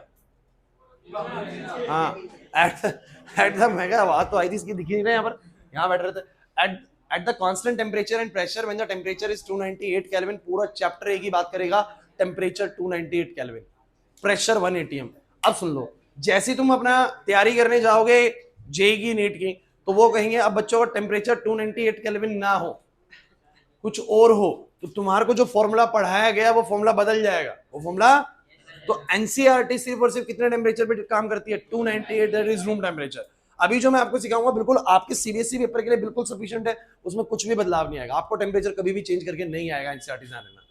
हाँ एट द मेगा, आवाज तो आई थी इसकी, दिखी नहीं रहा यहाँ पर, यहाँ बैठ रहे थे। At the constant temperature and pressure when the temperature is 298 kelvin. पूरा चैप्टर एक ही बात करेगा, टेम्परेचर 298 केल्विन, प्रेशर 1 atm। अब सुन लो, जैसे तुम अपना तैयारी करने जाओगे जेई की नीट की, तो वो कहेंगे अब बच्चों का टेम्परेचर 298 केल्विन ना हो, कुछ और हो, तो तुम्हारे को जो फॉर्मूला पढ़ाया गया वो फॉर्मूला बदल जाएगा। वो फॉर्मूला तो एनसीईआरटी सिर्फ और सिर्फ कितने टेम्परेचर पे काम करती है, 298, दैट इज रूम टेम्परेचर। अभी जो मैं आपको सिखाऊंगा बिल्कुल आपके सीबीएसई पेपर के लिए बिल्कुल सफिशिएंट है, उसमें कुछ भी बदलाव नहीं आएगा, आपको टेम्परेचर कभी भी चेंज करके नहीं आएगा एनसीईआरटी से आने में।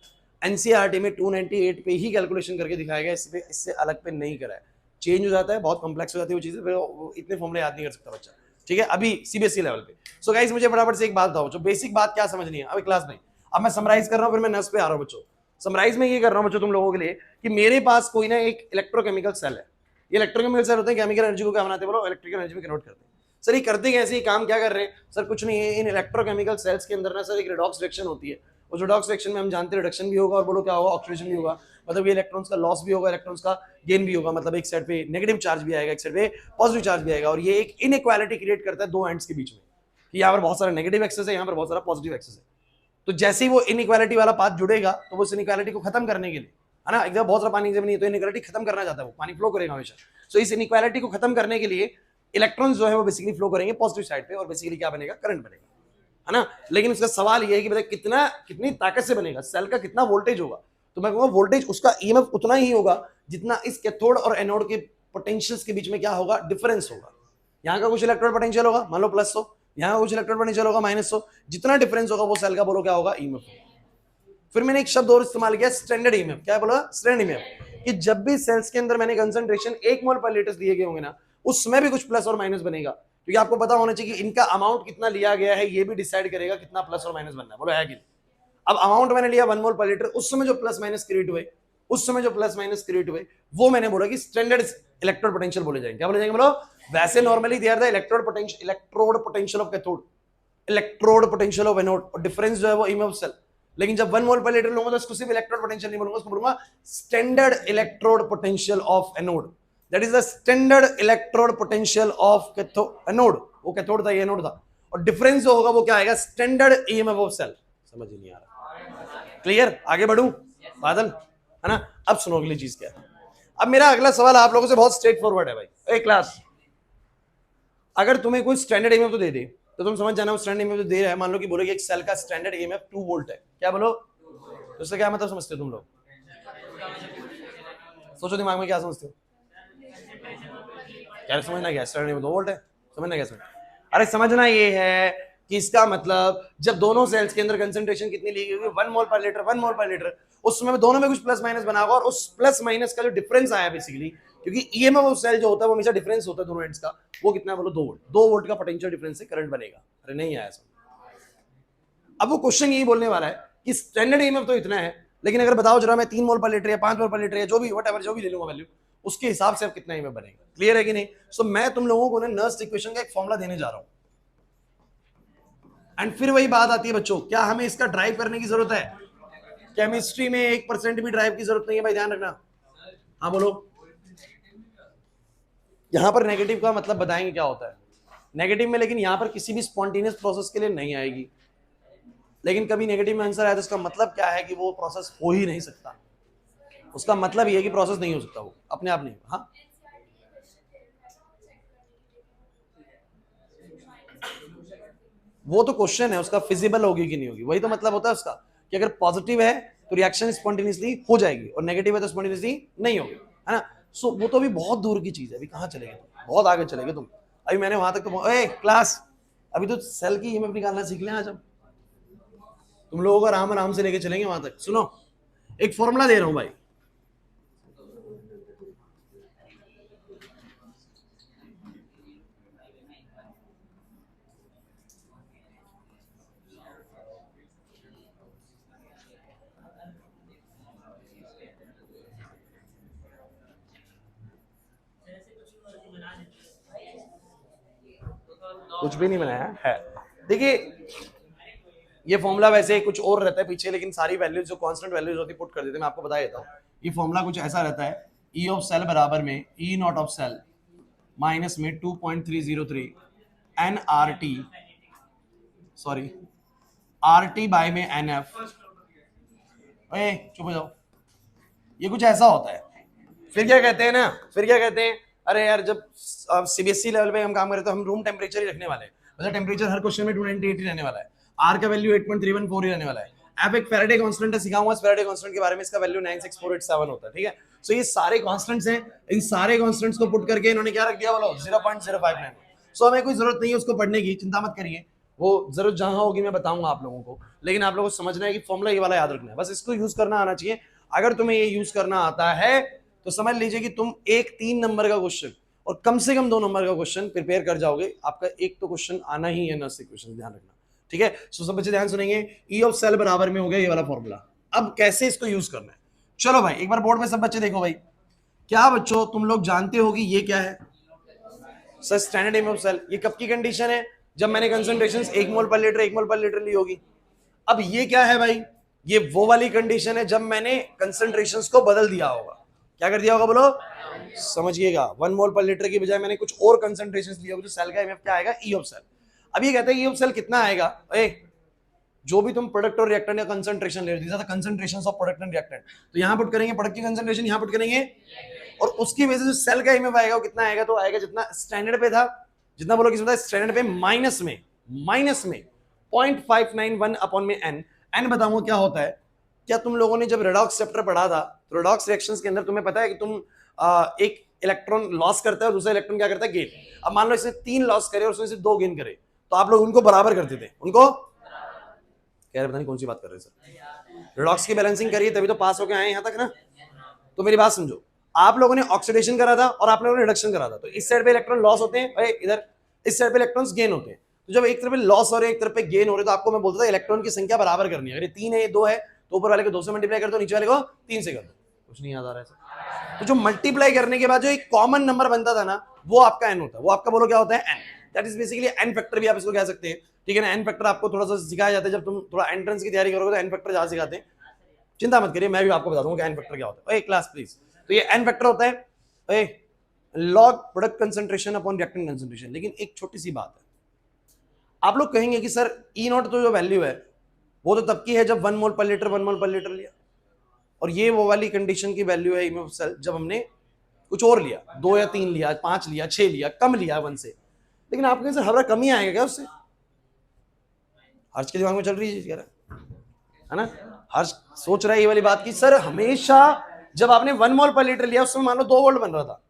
एनसीईआरटी में 298 पे ही कैलकुलेशन करके दिखाएगा, इससे अलग पे नहीं करा है। चेंज हो जाता है, बहुत कॉम्प्लेक्स हो जाती है वो चीजें, इतने फॉर्मूले याद नहीं कर सकता बच्चा, ठीक है, अभी सीबीएसई लेवल पे। सो गाइस मुझे फटाफट से एक बात बताओ, जो बेसिक बात क्या समझनी है अभी क्लास में। अब मैं समराइज कर रहा हूँ, फिर मैं नर्स पे आ रहा हूँ बच्चों। समराइज में ये कर रहा हूँ बच्चों तुम लोगों के लिए कि मेरे पास कोई ना एक इलेक्ट्रोकेमिकल सेल है। ये इलेक्ट्रोकेमिकल सेल होते हैं, केमिकल एनर्जी को क्या बनाते हैं बोलो, इलेक्ट्रिकल एनर्जी में कन्वर्ट करते हैं। सर ये करते कैसे, काम क्या कर रहे हैं सर, कुछ नहीं है, इन इलेक्ट्रोकेमिकल सेल्स के अंदर ना सर एक रिडॉक्स रिएक्शन होती है। उस रिडॉक्स रिएक्शन में हम जानते हैं रिडक्शन भी होगा और बोलो क्या होगा, ऑक्सीडेशन भी होगा। मतलब ये इलेक्ट्रॉन्स का लॉस भी होगा, इलेक्ट्रॉन्स का गेन भी होगा, मतलब एक साइड पे नेगेटिव चार्ज भी आएगा, एक साइड पे पॉजिटिव चार्ज भी आएगा, और ये एक इनइक्वालिटी क्रिएट करता है दो एंड्स के बीच में, कि यहाँ पर बहुत सारा नेगेटिव एक्सेस है, यहाँ पर बहुत सारा पॉजिटिव एक्सेस है। तो जैसे ही वो इनइक्वालिटी वाला पाथ जुड़ेगा तो वो इनइक्वालिटी को खत्म करने के लिए, है ना, एकदम बहुत सारा पानी जब नहीं तो इनइक्वालिटी खत्म करना चाहता है, वो पानी फ्लो करेगा हमेशा। सो इस इनइक्वालिटी को खत्म करने के लिए इलेक्ट्रॉन्स जो है वो बेसिकली फ्लो करेंगे पॉजिटिव साइड पे, और बेसिकली क्या बनेगा, करंट बनेगा, है ना। लेकिन उसका सवाल ये है कि बताइए कितनी ताकत से बनेगा, सेल का कितना वोल्टेज होगा। तो मैं कहूंगा वोल्टेज उसका ईएमएफ उतना ही होगा जितना इस कैथोड और एनोड के पोटेंशियल्स के बीच में क्या होगा, डिफरेंस होगा। यहाँ का कुछ इलेक्ट्रोड पोटेंशियल होगा, मान लो +100, यहाँ कुछ इलेक्ट्रोड पोटेंशियल होगा -100, जितना डिफरेंस होगा वो सेल का बोलो क्या होगा, ईएमएफ। फिर मैंने एक शब्द और इस्तेमाल किया, स्टैंडर्ड ईएमएफ। क्या बोला, स्टैंडर्ड ईएमएफ, कि जब भी सेल्स के अंदर मैंने कंसंट्रेशन 1 मोल पर लीटर दिए गए होंगे ना, उसमें भी कुछ प्लस और माइनस बनेगा, क्योंकि आपको पता होना चाहिए कि इनका अमाउंट कितना लिया गया है, ये भी डिसाइड करेगा कितना प्लस और माइनस बनना है, बोलो है कि नहीं। अब अमाउंट मैंने लिया 1 मोल पर लीटर, उस समय जो प्लस माइनस क्रिएट हुए, वो मैंने बोला कि स्टैंडर्ड इलेक्ट्रोड पोटेंशियल बोले जाएंगे। क्या बोले जाएंगे बोलो, वैसे normally they are the electrode potential of cathode, electrode potential of anode, और डिफरेंस जो है वो ईएमएफ सेल। लेकिन जब 1 मोल पर लीटर लूंगा तो उसको सिर्फ इलेक्ट्रोड पोटेंशियल नहीं बोलूंगा, उसको बोलूंगा standard electrode potential of anode. That is the standard electrode potential of anode. वो कैथोड था, ये एनोड था, और डिफरेंस जो होगा वो क्या आएगा, स्टैंडर्ड ईएमएफ ऑफ सेल। समझ ही नहीं आ रहा, क्लियर, आगे बढ़ूं बादल, है ना। अब सुनो अगली चीज क्या है। अब मेरा अगला सवाल आप लोगों से बहुत स्ट्रेट फॉरवर्ड है भाई। ए क्लास, अगर तुम्हें कोई स्टैंडर्ड ईएमएफ तो दे दे तो तुम समझ जाना वो स्टैंडर्ड ईएमएफ तो दे रहा है। मान लो कि बोलो कि एक सेल का स्टैंडर्ड ईएमएफ 2 वोल्ट है, क्या बोलो, तो उससे क्या मतलब समझते हो तुम लोग, सोचो दिमाग में क्या समझते हो, क्या समझना, क्या स्टैंडर्ड ईएमएफ 2 वोल्ट है, समझना क्या समझ, अरे समझना ये है कि इसका मतलब जब दोनों सेल्स के अंदर कंसंट्रेशन कितनी ली गई, 1 मोल पर लीटर, उसमें दोनों में कुछ प्लस माइनस बना होगा, और उस प्लस माइनस का जो डिफरेंस आया बेसिकली, क्योंकि ईएमएफ ऑफ सेल जो होता है वो हमेशा डिफरेंस होता है दोनों एंड्स का, वो कितना है बोलो 2 वोल्ट। 2 वोल्ट का पोटेंशियल डिफरेंस से करंट बनेगा। अरे नहीं आया समझ। अब वो क्वेश्चन यही बोलने वाला है कि स्टैंडर्ड ईएमएफ तो इतना है, लेकिन अगर बताओ जरा मैं 3 मोल पर लीटर या 5 मोल पर लीटर या जो भी व्हाटएवर जो भी ले लूंगा वैल्यू, उसके हिसाब से अब कितना ईएमएफ बनेगा। क्लियर है कि नहीं। सो मैं तुम लोगों को ना नर्स इक्वेशन का एक फॉर्मूला देने जा रहा हूं, एंड फिर वही बात आती है बच्चों, क्या हमें इसका ड्राइव करने की जरूरत है, केमिस्ट्री में 1% भी ड्राइव की जरूरत नहीं है भाई, ध्यान रखना। हाँ बोलो, यहां पर नेगेटिव का मतलब बताएंगे क्या होता है नेगेटिव में, लेकिन यहां पर किसी भी स्पॉन्टेनियस प्रोसेस के लिए नहीं आएगी। लेकिन कभी नेगेटिव में आंसर आया तो उसका मतलब क्या है कि वो प्रोसेस हो ही नहीं सकता, उसका मतलब ये है कि प्रोसेस नहीं हो सकता, वो अपने आप नहीं। हाँ वो तो क्वेश्चन है उसका, फिजिबल होगी कि नहीं होगी, वही तो मतलब होता है उसका, कि अगर पॉजिटिव है तो रिएक्शन स्पॉन्टेनियसली हो जाएगी, और नेगेटिव है तो स्पॉन्टेनियसली नहीं होगी, है ना। सो वो तो अभी बहुत दूर की चीज है, अभी कहाँ चलेगे तुम, बहुत आगे चलेगे तुम। अभी मैंने वहां तक तो क्लास, अभी तो सेल की ईएमएफ निकालना सीख लें आज। अब तुम लोगों को आराम आराम से लेके चलेंगे वहां तक। सुनो एक फॉर्मूला दे रहा हूं भाई, कुछ भी नहीं बनाया है। देखिए ये फॉर्मूला वैसे कुछ और रहता है पीछे, लेकिन सारी वैल्यूज जो कांस्टेंट वैल्यूज होती है पुट कर देते हैं। मैं आपको बता देता हूँ, ये फॉर्मूला कुछ ऐसा रहता है, ई ऑफ सेल बराबर में E naught of cell minus में 2.303 N R T, sorry R T by में एन एफ। चुप हो जाओ, ये कुछ ऐसा होता है। फिर क्या कहते हैं ना, फिर क्या कहते हैं, अरे यार जब सीबीएसई लेवल पे हम काम करें तो हम रूम टेम्परेचर ही रखने वाले हैं, मतलब टेम्परेचर हर क्वेश्चन में 298 ही रहने वाला है, आर का वैल्यू 8.314 ही रहने वाला है। अब एक फैराडे कांस्टेंट है, सिखाऊंगा फैराडे कांस्टेंट के बारे में, इसका वैल्यू 96487 होता है, ठीक है। सो ये सारे कांस्टेंट्स हैं, इन सारे कांस्टेंट्स को पुट करके इन्होंने क्या रख दिया बोलो 0.059। सो हमें कोई जरूरत नहीं है उसको पढ़ने की, चिंता मत करिए, वो जरूरत जहां होगी मैं बताऊंगा आप लोगों को, लेकिन आप लोगों को समझना है कि फॉर्मूला ये वाला याद रखना है, बस इसको यूज करना आना चाहिए। अगर तुम्हें ये यूज करना आता है तो समझ लीजिए कि तुम एक 3 नंबर का क्वेश्चन और कम से कम 2 नंबर का क्वेश्चन प्रिपेयर कर जाओगे। आपका एक तो क्वेश्चन आना ही है, नर्स क्वेश्चन, ध्यान रखना, ठीक है। सो सब बच्चे ध्यान सुनेंगे, ई ऑफ सेल बराबर में हो गया ये वाला फॉर्मूला। अब कैसे इसको यूज करना है, चलो भाई एक बार बोर्ड में सब बच्चे देखो भाई, क्या बच्चों तुम लोग जानते हो कि ये क्या है sir, standard M of cell. ये कब की कंडीशन है, जब मैंने concentration 1 mole per litre 1 mole per litre ली होगी। अब ये क्या है भाई, ये वो वाली कंडीशन है जब मैंने कंसंट्रेशंस को बदल दिया होगा। क्या कर दिया होगा बोलो, समझिएगा, 1 मोल पर लीटर की बजाय मैंने कुछ और कंसंट्रेशंस लिया होगा, जो सेल का एमएफ क्या आएगा, ई ऑफ सेल। अब ये कहता है ई ऑफ सेल कितना आएगा, जो भी तुम प्रोडक्ट और रिएक्टेंट या कंसंट्रेशन ले रहे हो, concentrations of product and reactant, तो यहां पुट करेंगे प्रोडक्ट की कंसंट्रेशन, यहां पुट करेंगे, और उसकी वजह से जो सेल का एमएफ आएगा वो कितना आएगा, तो आएगा जितना स्टैंडर्ड पे था, जितना बोलो किसमें था, स्टैंडर्ड पे माइनस में 0.591 अपॉन में एन। एन बताऊंगा क्या होता है। क्या तुम लोगों ने जब रेडॉक्स चैप्टर पढ़ा था, तो रेडॉक्स रिएक्शंस के अंदर तुम्हें पता है कि तुम एक इलेक्ट्रॉन लॉस करता है और दूसरा इलेक्ट्रॉन क्या करता है, गेन। अब मान लो इसने 3 लॉस करे और उसमें से 2 गेन करे, तो आप लोग उनको बराबर करते थे, उनको कह रहे, पता नहीं कौन सी बात कर रहे सर, रेडॉक्स की बैलेंसिंग करिए तभी तो पास होके आए यहां तक ना। तो मेरी बात समझो, आप लोगों ने ऑक्सीडेशन करा था और आप लोगों ने रिडक्शन करा था, तो इस साइड पे इलेक्ट्रॉन लॉस होते हैं, इधर इस साइड पे इलेक्ट्रॉन्स गेन होते हैं। तो जब एक तरफ पे लॉस हो रहे हैं एक तरफ पे गेन हो रहे, तो आपको मैं बोलता था इलेक्ट्रॉन की संख्या बराबर करनी है। अगर ये 3 है ये 2 है, तो ऊपर वाले को 2 से मल्टीप्लाई कर दो, नीचे वाले को 3 से कर दो। कुछ नहीं याद आ रहा है सर। तो जो मल्टीप्लाई करने के बाद जो एक कॉमन नंबर बनता था ना, वो आपका एन होता है। वो आपका बोलो क्या होता है, N. That is basically N factor भी आप इसको कह सकते हैं, ठीक है ना। एन फैक्टर आपको थोड़ा सा सिखाया जाता है जब तुम थोड़ा एंट्रेंस की तैयारी करोगे, तो एन फैक्टर ज्यादा सिखाते हैं, चिंता मत करिए, मैं भी आपको बता दूंगा एन फैक्टर क्या होता है। Class please. तो ये एन फैक्टर होता है log product concentration upon reactant concentration. लेकिन एक छोटी सी बात है, आप लोग कहेंगे कि सर ई नॉट तो जो वैल्यू है वो तो तब की है जब 1 mole per litre 1 mole per litre लिया, और ये वो वाली कंडीशन की वैल्यू है इमेज सेल जब हमने कुछ और लिया, 2 या 3 लिया, 5 लिया, 6 लिया, कम लिया 1 से। लेकिन आपके सर हर बार कम ही आएगा क्या उससे, हर्ष के दिमाग में चल रही है चीज है ना। हर्ष सोच रहा है ये वाली बात की सर हमेशा जब आपने 1 मोल पर लीटर लिया उसमें मान लो 2 वोल्ट बन रहा था।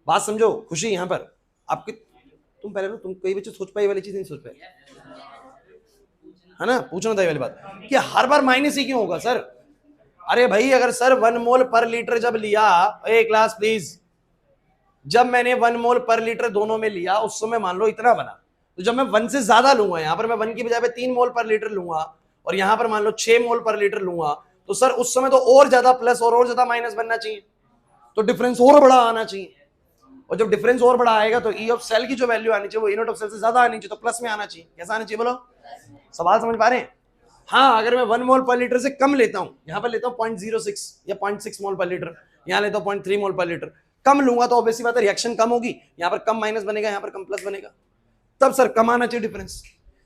बात समझो, खुशी यहां पर आपकी, तुम पहले तुम कई बच्चे सोच पाए वाली चीज नहीं सोच पाए, है ना। पूछना था ये वाली बात कि हर बार माइनस ही क्यों होगा सर। अरे भाई अगर सर 1 मोल पर लीटर जब लिया, क्लास प्लीज, जब मैंने 1 मोल पर लीटर दोनों में लिया उस समय मान लो इतना बना, तो जब मैं 1 से ज्यादा लूंगा, यहां पर मैं 1 की बजाय 3 मोल पर लीटर लूंगा और यहां पर मान लो 6 मोल पर लीटर लूंगा, तो सर उस समय तो और ज्यादा प्लस और ज्यादा माइनस बनना चाहिए, तो डिफरेंस और बड़ा आना चाहिए। और जब डिफरेंस और बड़ा आएगा तो ई ऑफ सेल की जो वैल्यू आनी चाहिए वो ई नॉट ऑफ सेल से ज्यादा आनी चाहिए, तो प्लस में आना चाहिए। कैसा आना चाहिए बोलो, सवाल समझ पा रहे हैं। हाँ अगर मैं 1 मोल पर लीटर से कम लेता हूं, यहां पर लेता हूं 0.06 या 0.6 मोल पर लीटर, यहां लेता हूं 0.3 मोल पर लीटर, कम लूंगा तो ऑब्वियसली बात है रिएक्शन कम होगी, यहां पर कम माइनस बनेगा, यहां पर कम प्लस बनेगा, तब सर कम आना चाहिए डिफरेंस।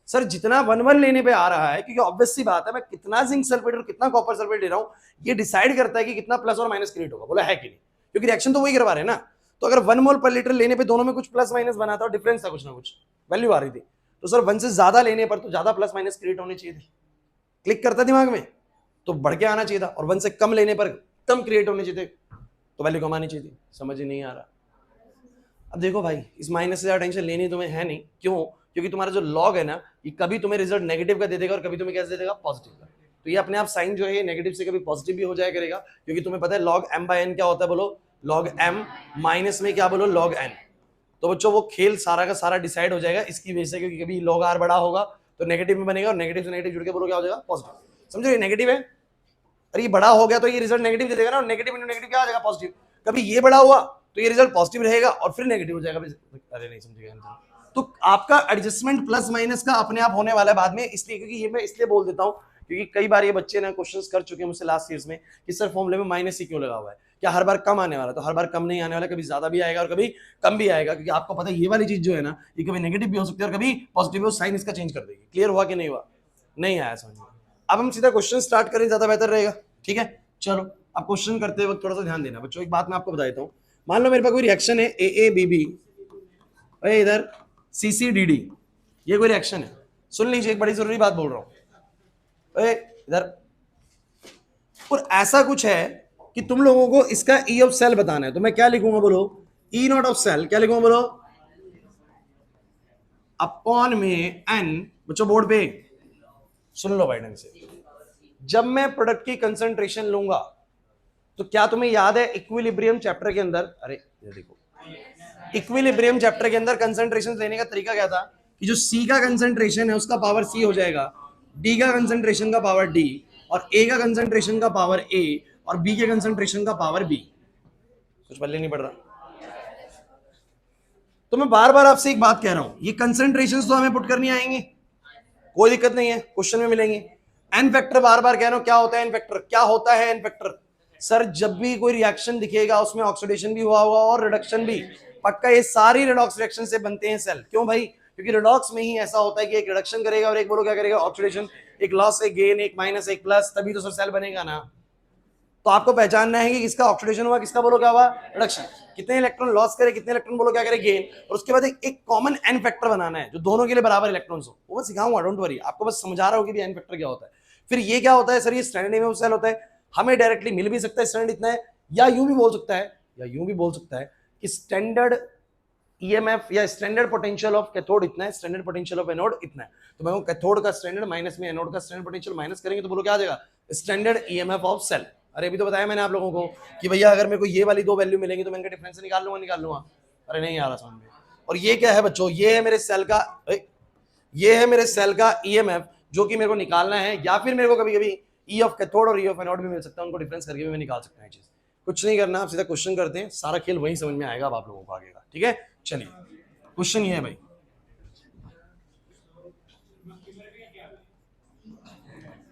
सर जितना 1 लेने पे आ रहा है, क्योंकि ऑब्वियस सी बात है मैं कितना जिंक सल्फेट और कितना कॉपर सल्फेट ले रहा हूं, ये डिसाइड करता है कि कितना प्लस और माइनस क्रिएट होगा, बोला है कि नहीं, क्योंकि रिएक्शन तो वही करवा रहे हैं ना। तो अगर 1 मोल पर लीटर लेने पे दोनों में कुछ प्लस माइनस बना था और डिफरेंस था, कुछ ना कुछ वैल्यू आ रही थी, तो सर 1 से ज्यादा लेने पर तो ज्यादा प्लस माइनस क्रिएट होने चाहिए थे। क्लिक करता दिमाग में, तो बढ़ के आना चाहिए था, और 1 से कम लेने पर कम क्रिएट होने चाहिए थे, तो वैल्यू कम आनी चाहिए थी। समझ ही नहीं आ रहा। अब देखो भाई इस माइनस से ज्यादा टेंशन लेनी तुम्हें है नहीं, क्यों, क्योंकि तुम्हारा जो लॉग है ना, ये कभी तुम्हें रिजल्ट नेगेटिव का दे देगा और कभी तुम्हें कैसे दे देगा, पॉजिटिव का। तो ये अपने आप साइन जो है नेगेटिव से कभी पॉजिटिव भी हो जाया करेगा, क्योंकि तुम्हें पता है लॉग m बाय n क्या होता है, बोलो लॉग m माइनस में क्या, बोलो लॉग n। तो बच्चों वो खेल सारा का सारा डिसाइड हो जाएगा इसकी वजह से, क्योंकि कभी लॉग r बड़ा होगा तो नेगेटिव में बनेगा, और नेगेटिव से नेगेटिव जुड़ के बोलो क्या हो जाएगा, पॉजिटिव। समझो ये नेगेटिव है, अरे ये बड़ा हो गया तो ये रिजल्ट नेगेटिव दे देगा ना, और नेगेटिव नेगेटिव क्या आ जाएगा, पॉजिटिव। कभी ये बड़ा हुआ तो ये रिजल्ट पॉजिटिव रहेगा और फिर नेगेटिव हो जाएगा। अरे नहीं समझेगा। तो आपका एडजस्टमेंट प्लस माइनस का अपने आप होने वाला है बाद में, इसलिए क्योंकि ये मैं इसलिए बोल देता हूं क्योंकि कई बार ये बच्चे ना क्वेश्चंस कर चुके हैं मुझसे लास्ट ईयर्स में कि सर फॉर्मूले में माइनस ही क्यों लगा हुआ है, क्या हर बार कम आने वाला है, तो हर बार कम नहीं आने वाला, कभी ज्यादा भी आएगा और कभी कम भी आएगा, क्योंकि आपको पता है ये वाली चीज जो है ना, ये कभी नेगेटिव भी हो सकती है और कभी पॉजिटिव, साइन इसका चेंज कर देगी। क्लियर हुआ कि नहीं हुआ, नहीं आया समझ में। अब हम सीधा क्वेश्चन स्टार्ट करें, ज्यादा बेहतर रहेगा, ठीक है। चलो अब क्वेश्चन करते वक्त थोड़ा सा ध्यान देना बच्चों। एक बात मैं आपको बता देता हूँ, मान लो मेरे पास कोई रिएक्शन है AABB, इधर CCDD, ये कोई रिएक्शन है। सुन लीजिए एक बड़ी जरूरी बात बोल रहा हूं इधर, और ऐसा कुछ है कि तुम लोगों को इसका ई ऑफ सेल बताना है, तो मैं क्या लिखूंगा बोलो, ई नॉट ऑफ सेल, क्या लिखूंगा बोलो, अपॉन में n, बच्चों बोर्ड पे सुन लो भाई ढंग से, जब मैं प्रोडक्ट की कंसंट्रेशन लूंगा तो क्या तुम्हें याद है इक्विलिब्रियम चैप्टर के अंदर, अरे ये देखो, इक्विलिब्रियम चैप्टर के अंदर कंसंट्रेशन लेने का तरीका क्या था कि जो C का कंसंट्रेशन है उसका पावर C हो जाएगा, D का कंसंट्रेशन का पावर D, और A का कंसंट्रेशन का पावर A, और B के कंसंट्रेशन का पावर B। कुछ पल्ले नहीं पड़ रहा तो मैं बार बार आपसे एक बात कह रहा हूं, ये कंसंट्रेशन तो हमें पुट करनी आएंगी, कोई दिक्कत नहीं है, क्वेश्चन में मिलेंगे। एन फैक्टर बार बार कह रहा हूं, क्या होता है एन फैक्टर, क्या होता है एन फैक्टर? सर जब भी कोई रिएक्शन दिखेगा उसमें ऑक्सीडेशन भी हुआ होगा और रिडक्शन भी, पक्का ये सारी रिडॉक्स रिएक्शन से बनते हैं सेल। क्यों भाई? क्योंकि रिडॉक्स में ही ऐसा होता है कि एक रिडक्शन करेगा और एक बोलो क्या करेगा, ऑक्सीडेशन, एक लॉस, एक गेन, एक माइनस, एक प्लस, तभी तो सर सेल बनेगा ना। तो आपको पहचानना है कि किसका ऑक्सीडेशन हुआ, किसका बोलो क्या हुआ, रिडक्शन, कितने इलेक्ट्रॉन लॉस करे, कितने इलेक्ट्रॉन बोलो क्या करे, गेन, और उसके बाद एक कॉमन एन फैक्टर बनाना है जो दोनों के लिए बराबर इलेक्ट्रॉन्स हो। वो मैं सिखाऊंगा, डोंट वरी, आपको बस समझा रहा हूं कि एन फैक्टर क्या होता है। फिर ये क्या होता है सर, ये स्टैंडर्ड इमेज सेल होता है, हमें डायरेक्टली मिल भी सकता है स्टैंडर्ड इतना है, या यूं भी बोल सकता है, या यूं भी बोल सकता है कि स्टैंडर्ड ईएमएफ या स्टैंडर्ड पोटेंशियल ऑफ कैथोड इतना है, स्टैंडर्ड पोटेंशियल ऑफ एनोड इतना है। तो मैं कैथोड का स्टैंडर्ड माइनस में एनोड का स्टैंडर्ड पोटेंशियल माइनस करेंगे तो बोलो क्या आ जाएगा, स्टैंडर्ड ईएमएफ ऑफ सेल। अरे अभी तो बताया मैंने आप लोगों को कि भैया अगर मेरे को ये वाली दो वैल्यू मिलेंगी तो मैं इनका डिफरेंस निकाल लूंगा। अरे नहीं आ रहा समझ में। और ये क्या है बच्चों, ये है मेरे सेल का, ये है मेरे सेल का ईएमएफ जो कि मेरे को निकालना है, या फिर मेरे को कभी कभी ई ऑफ कैथोड और ई ऑफ एनोड भी मिल सकता है, उनको डिफरेंस करके भी मैं निकाल सकता हूँ चीज। कुछ नहीं करना, आप सीधा क्वेश्चन करते हैं, सारा खेल वहीं समझ में आएगा अब आप लोगों को आगे का। ठीक है, चलिए क्वेश्चन ये है भाई,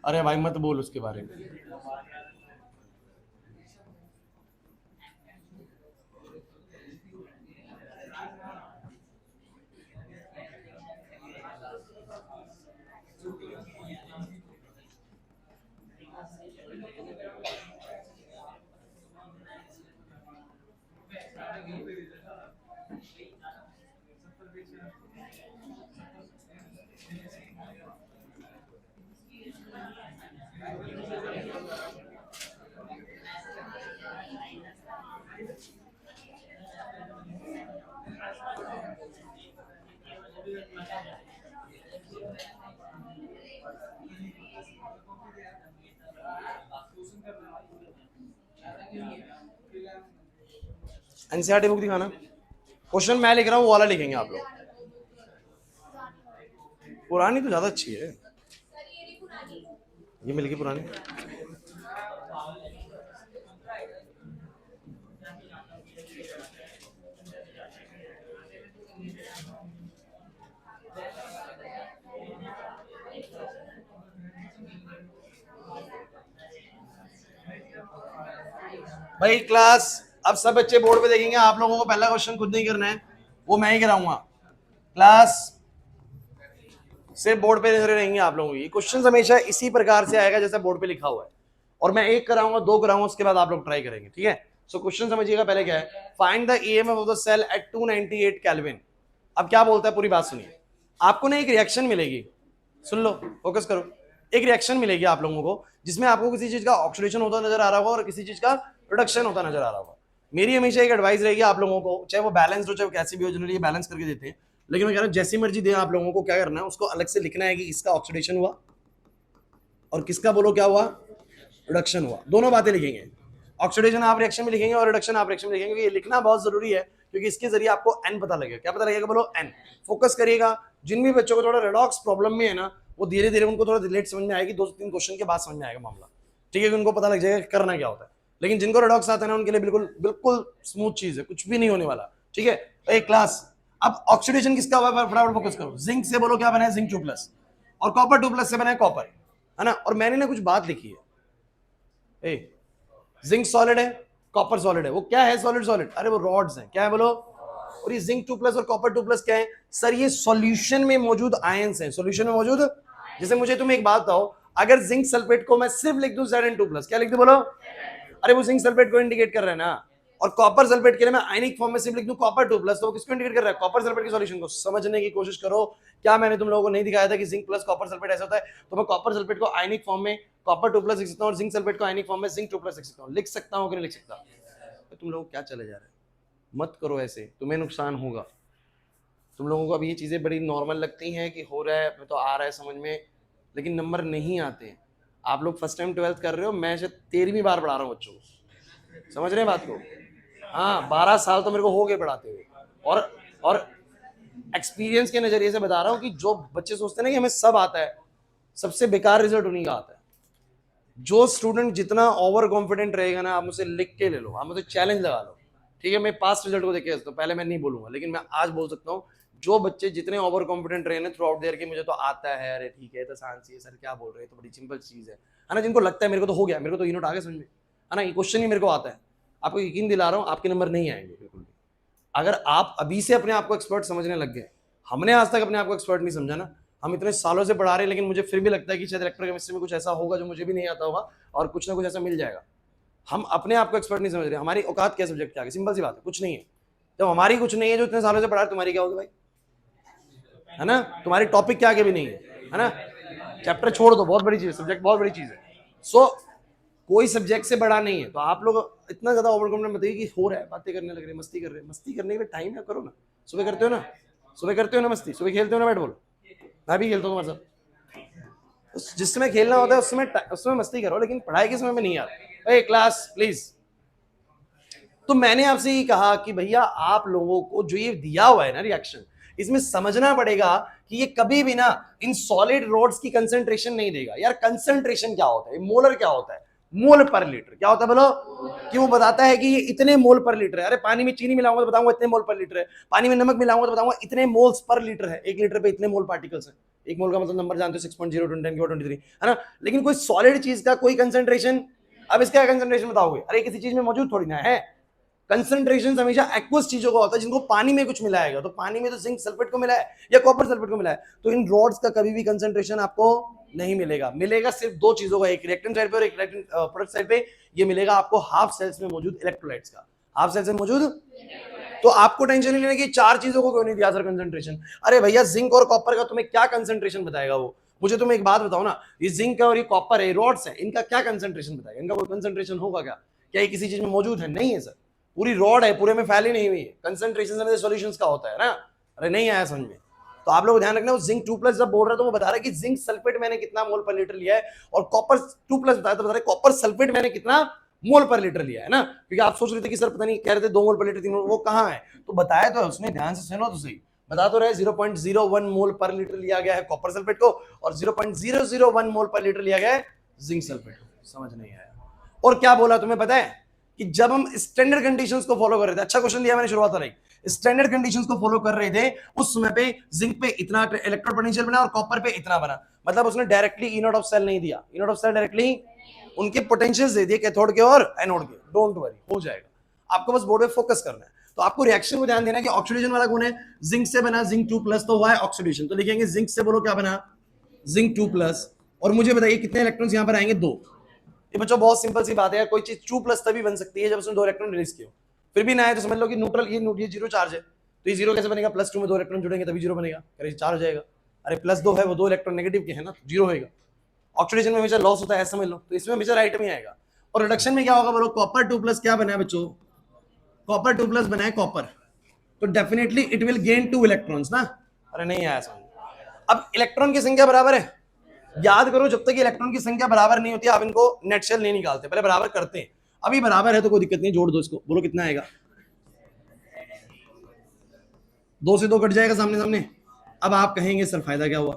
अरे भाई मत बोल उसके बारे में। एनसीईआरटी बुक दिखाना, क्वेश्चन मैं लिख रहा हूँ वो वाला लिखेंगे आप लोग। पुरानी तो ज्यादा अच्छी है, ये मिल गई पुरानी। भाई क्लास अब सब बच्चे बोर्ड पे देखेंगे, आप लोगों को पहला क्वेश्चन खुद नहीं करना है, वो मैं ही कराऊंगा। क्लास सिर्फ बोर्ड पे नजर रहेंगे आप लोगों की, क्वेश्चन हमेशा इसी प्रकार से आएगा जैसे बोर्ड पे लिखा हुआ है, और मैं एक कराऊंगा, दो कराऊंगा, उसके बाद आप लोग ट्राई करेंगे। ठीक है, सो क्वेश्चन समझिएगा पहले क्या है, find the EMF of the cell at 298 kelvin. अब क्या बोलता है पूरी बात सुनिए, आपको ना एक रिएक्शन मिलेगी, सुन लो, फोकस करो, एक रिएक्शन मिलेगी आप लोगों को जिसमें आपको किसी चीज का ऑक्सीडेशन होता नजर आ रहा होगा और किसी चीज का प्रोडक्शन होता नजर आ रहा होगा। मेरी हमेशा एक एडवाइस रहेगी आप लोगों को, चाहे वो बैलेंस हो चाहे वो कैसी भी हो, जनरली बैलेंस करके देते हैं, लेकिन मैं कह रहा हूं जैसी मर्जी दे, आप लोगों को क्या करना है, उसको अलग से लिखना है कि किसका ऑक्सीडेशन हुआ और किसका बोलो क्या हुआ, रिडक्शन हुआ, दोनों बातें लिखेंगे। ऑक्सीडेशन आप रिएक्शन में लिखेंगे और रिडक्शन आप रिएक्शन में लिखेंगे, ये लिखना बहुत जरूरी है क्योंकि इसके जरिए आपको एन पता लगेगा। क्या पता लगेगा बोलो, एन। फोकस करिएगा, जिन भी बच्चों को थोड़ा रिडॉक्स प्रॉब्लम में है ना, वो धीरे धीरे उनको थोड़ा लेट समझ में आएगी, 2-3 क्वेश्चन के बाद समझ में आएगा मामला। ठीक है, उनको पता लग जाएगा करना क्या होता है, लेकिन जिनको रिडॉक्स आता है ना उनके लिए बिल्कुल बिल्कुल स्मूथ चीज है, कुछ भी नहीं होने वाला। ठीक है, एक क्लास अब ऑक्सीडेशन किसका हुआ है, फटाफट फोकस करो। जिंक से बोलो क्या बना है, जिंक 2+, और कॉपर 2+ से बना है कॉपर, है ना। और मैंने ना कुछ बात लिखी है, जिंक सॉलिड है, कॉपर सॉलिड है, वो क्या है सॉलिड सॉलिड, अरे वो रॉड्स हैं, क्या है बोलो। और ये जिंक 2+ और कॉपर 2+ क्या है सर, ये सॉल्यूशन में मौजूद आयंस हैं, सॉल्यूशन में मौजूद। जैसे मुझे तुम एक बात बताओ, अगर जिंक सल्फेट को मैं सिर्फ लिख दूं Zn2+, क्या लिख दूं बोलो, अरे वो जिंक सल्फेट को इंडिकेट कर रहा है ना। और कॉपर सल्फेट के लिए मैं आयनिक फॉर्म में सिर्फ लिख दूं कॉपर 2+, तो वो किसको इंडिकेट कर रहा है, कॉपर सल्फेट के सॉल्यूशन को। समझने की कोशिश करो, क्या मैंने तुम लोगों को नहीं दिखाया था कि जिंक प्लस कॉपर सल्फेट ऐसा होता है, तो मैं कॉपर सल्फेट को आयनिक फॉर्म में कॉपर 2+ लिख सकता हूं और जिंक सल्फेट को आयनिक फॉर्म में जिंक 2+ लिख सकता हूं। लिख सकता हूं कि नहीं लिख सकता? तो तुम लोग क्या चले जा रहे हैं, मत करो ऐसे, तुम्हें नुकसान होगा। तुम लोगों को अब ये चीजें बड़ी नॉर्मल लगती हैं कि हो रहा है तो आ रहा है समझ में, लेकिन नंबर नहीं आते हैं। आप लोग फर्स्ट टाइम 12th कर रहे हो, मैं शायद 13वीं बार पढ़ा रहा हूँ बच्चों को, समझ रहे हैं बात को? हाँ, 12 साल तो मेरे को हो गए पढ़ाते हुए, और एक्सपीरियंस के नजरिए से बता रहा हूँ कि जो बच्चे सोचते हैं ना कि हमें सब आता है, सबसे बेकार रिजल्ट उन्हीं का आता है। जो स्टूडेंट जितना ओवर कॉन्फिडेंट रहेगा ना, आप मुझसे लिख के ले लो, आप मुझसे चैलेंज लगा लो, ठीक है? मैं पास्ट रिजल्ट को देख के, तो पहले मैं नहीं बोलूंगा, लेकिन मैं आज बोल सकता हूँ, जो बच्चे जितने ओवर कॉन्फिडेंट रहे ना थ्रू आउट देयर कि मुझे तो आता है, अरे ठीक है तो आसान सी है सर, क्या बोल रहे हैं, तो बड़ी सिंपल चीज है ना, जिनको लगता है मेरे को तो हो गया, मेरे को तो यूनिट आ गया समझ में, है ना, ये क्वेश्चन ही मेरे को आता है, आपको यकीन दिला रहा हूँ आपके नंबर नहीं आएंगे बिल्कुल भी। अगर आप अभी से अपने आप को एक्सपर्ट समझने लग गए, हमने आज तक अपने आप को एक्सपर्ट नहीं समझा ना, हम इतने सालों से पढ़ा रहे हैं, लेकिन मुझे फिर भी लगता है कि शायद इलेक्ट्रोकेमिस्ट्री में कुछ ऐसा होगा जो मुझे भी नहीं आता होगा, और कुछ ना कुछ ऐसा मिल जाएगा। हम अपने आप को एक्सपर्ट नहीं समझ रहे, हमारी औकात क्या सब्जेक्ट क्या है, सिंपल सी बात है, कुछ नहीं है। तो हमारी कुछ नहीं है जो इतने सालों से पढ़ा, तुम्हारी क्या होगी भाई, है ना? तुम्हारी टॉपिक क्या आगे भी नहीं है ना? चैप्टर छोड़ दो, बहुत बड़ी चीज है, सब्जेक्ट बहुत बड़ी चीज है। सो कोई सब्जेक्ट से बड़ा नहीं है। तो आप लोग इतना ज्यादा ओवर कॉन्फिडेंट बताइए कि हो रहा है, बातें करने लग रहे हैं, मस्ती कर रहे हैं, मस्ती करने के लिए टाइम है, करो ना। सुबह करते हो ना, सुबह करते हो ना मस्ती, सुबह खेलते हो ना बैट बॉल, मैं भी खेलता हूँ तुम्हारे साथ। जिस समय खेलना होता है उसमें मस्ती करो, लेकिन पढ़ाई के समय में नहीं यार। Class please. तो मैंने आपसे ये कहा कि भैया आप लोगों को जो ये दिया हुआ है ना रिएक्शन, इसमें समझना पड़ेगा कि ये कभी भी ना इन सॉलिड रोड्स की कंसंट्रेशन नहीं देगा। यार कंसंट्रेशन क्या होता है, मोलर क्या होता है, मोल पर लीटर क्या होता है बोलो? कि वो बताता है कि ये इतने मोल पर लीटर है। अरे पानी में चीनी मिलाऊंगा तो बताऊंगा इतने मोल पर लीटर है, पानी में नमक मिलाऊंगा तो बताऊंगा इतने मोल्स पर लीटर है, 1 लीटर पे इतने मोल पार्टिकल्स है। एक मोल का मतलब नंबर जानते हो 6.0 है ना? लेकिन कोई सॉलिड चीज का कोई कंसंट्रेशन, अब इसका कंसंट्रेशन बताओगे? अरे किसी चीज में मौजूद थोड़ी ना है। कंसंट्रेशन हमेशा एक्वस चीजों का होता है, जिनको पानी में कुछ मिलाएगा, तो पानी में तो जिंक सल्फेट को मिला है या कॉपर सल्फेट को मिला है, तो इन रॉड्स का कभी भी कंसंट्रेशन आपको नहीं मिलेगा। मिलेगा सिर्फ दो चीजों का, एक रिएक्टेंट साइड पे और एक प्रोडक्ट साइड पे। ये मिलेगा आपको हाफ सेल्स में मौजूद इलेक्ट्रोलाइट्स का, हाफ सेल्स में मौजूद। तो आपको टेंशन नहीं लेने की चार चीजों को क्यों नहीं दिया सर कंसंट्रेशन। अरे भैया जिंक और कॉपर का तुम्हें क्या कंसंट्रेशन बताएगा वो? मुझे तुम एक बात बताओ ना, ये जिंक और ये कॉपर है, रॉड्स है, इनका क्या कंसंट्रेशन बताएगा? इनका कोई कंसंट्रेशन होगा क्या? क्या ये किसी चीज में मौजूद है? नहीं है सर। पूरी रॉड है, पूरे में फैली नहीं हुई है। कंसंट्रेशन सॉल्यूशंस का होता है ना। अरे नहीं आया समझ में? तो आप लोग ध्यान रखना, वो जिंक 2+ जब बोल रहा है तो वो बता रहा है कि जिंक सल्फेट मैंने कितना मोल पर लीटर लिया है, और कॉपर 2+ बताया तो बता रहे कॉपर सल्फेट मैंने कितना मोल पर लीटर लिया है ना। क्योंकि आप सोच रहे थे कि सर पता नहीं, कह रहे थे 2 मोल पर लीटर 3 मोल, वो कहाँ है? तो बताया तो है उसने, ध्यान से सुनो तो सही। बता तो रहे 0.01 मोल पर लीटर लिया गया है कॉपर सल्फेट को, और 0.001 मोल पर लीटर लिया गया है जिंक सल्फेट को। समझ नहीं आया? और क्या बोला तुम्हें पता है? कि जब हम स्टैंडर्ड कंडीशंस को फॉलो कर रहे थे, अच्छा क्वेश्चन दिया मैंने शुरुआत वाला, स्टैंडर्ड कंडीशंस को फॉलो कर रहे थे, उस समय पे जिंक पे इतना इलेक्ट्रॉन पोटेंशियल बना और कॉपर पे इतना बना। मतलब उसने directly E naught of cell नहीं दिया, E naught of cell directly उनके पोटेंशियल्स दे दिए, कैथोड के और एनोड के। डोंट वरी, हो जाएगा। आपको बस बोर्ड पे फोकस करना है। तो आपको रिएक्शन को ध्यान देना है कि ऑक्सीडेशन वाला गुण है, जिंक से बना जिंक 2+, तो हुआ है ऑक्सीडेशन। तो लिखेंगे जिंक से, बोलो क्या बना? जिंक 2+। और मुझे बताइए कितने इलेक्ट्रॉन्स यहां पर आएंगे? 2। ये बच्चों बहुत सिंपल सी बात है यार, कोई चीज 2+ तभी बन सकती है जब उसने 2 इलेक्ट्रॉन रिलीज किए हो। फिर भी ना है तो समझ लो कि न्यूट्रल, ये 0 चार्ज है, तो ये 0 कैसे बनेगा? +2 में 2 इलेक्ट्रॉन जुड़ेंगे तभी 0 बनेगा, अरे 4 हो जाएगा। अरे +2 है, वो 2 इलेक्ट्रॉन नेगेटिव के है ना, 0 होगा। ऑक्सीडेशन में हमेशा लॉस होता है, समझ लो, तो इसमें हमेशा राइट में आएगा। और रिडक्शन में क्या होगा बोलो? कॉपर 2+ क्या बना है बच्चों? कॉपर 2+ बना है कॉपर, तो definitely it will gain 2 electrons ना। अरे नहीं आया समझ? अब इलेक्ट्रॉन की संख्या बराबर है, याद करो जब तक इलेक्ट्रॉन की संख्या बराबर नहीं होती आप इनको नेट शेल नहीं निकालते, पहले बराबर करते हैं। अभी बराबर है तो कोई दिक्कत नहीं, जोड़ दो इसको, बोलो कितना आएगा? 2 से 2 कट जाएगा सामने सामने। अब आप कहेंगे सर फायदा क्या हुआ?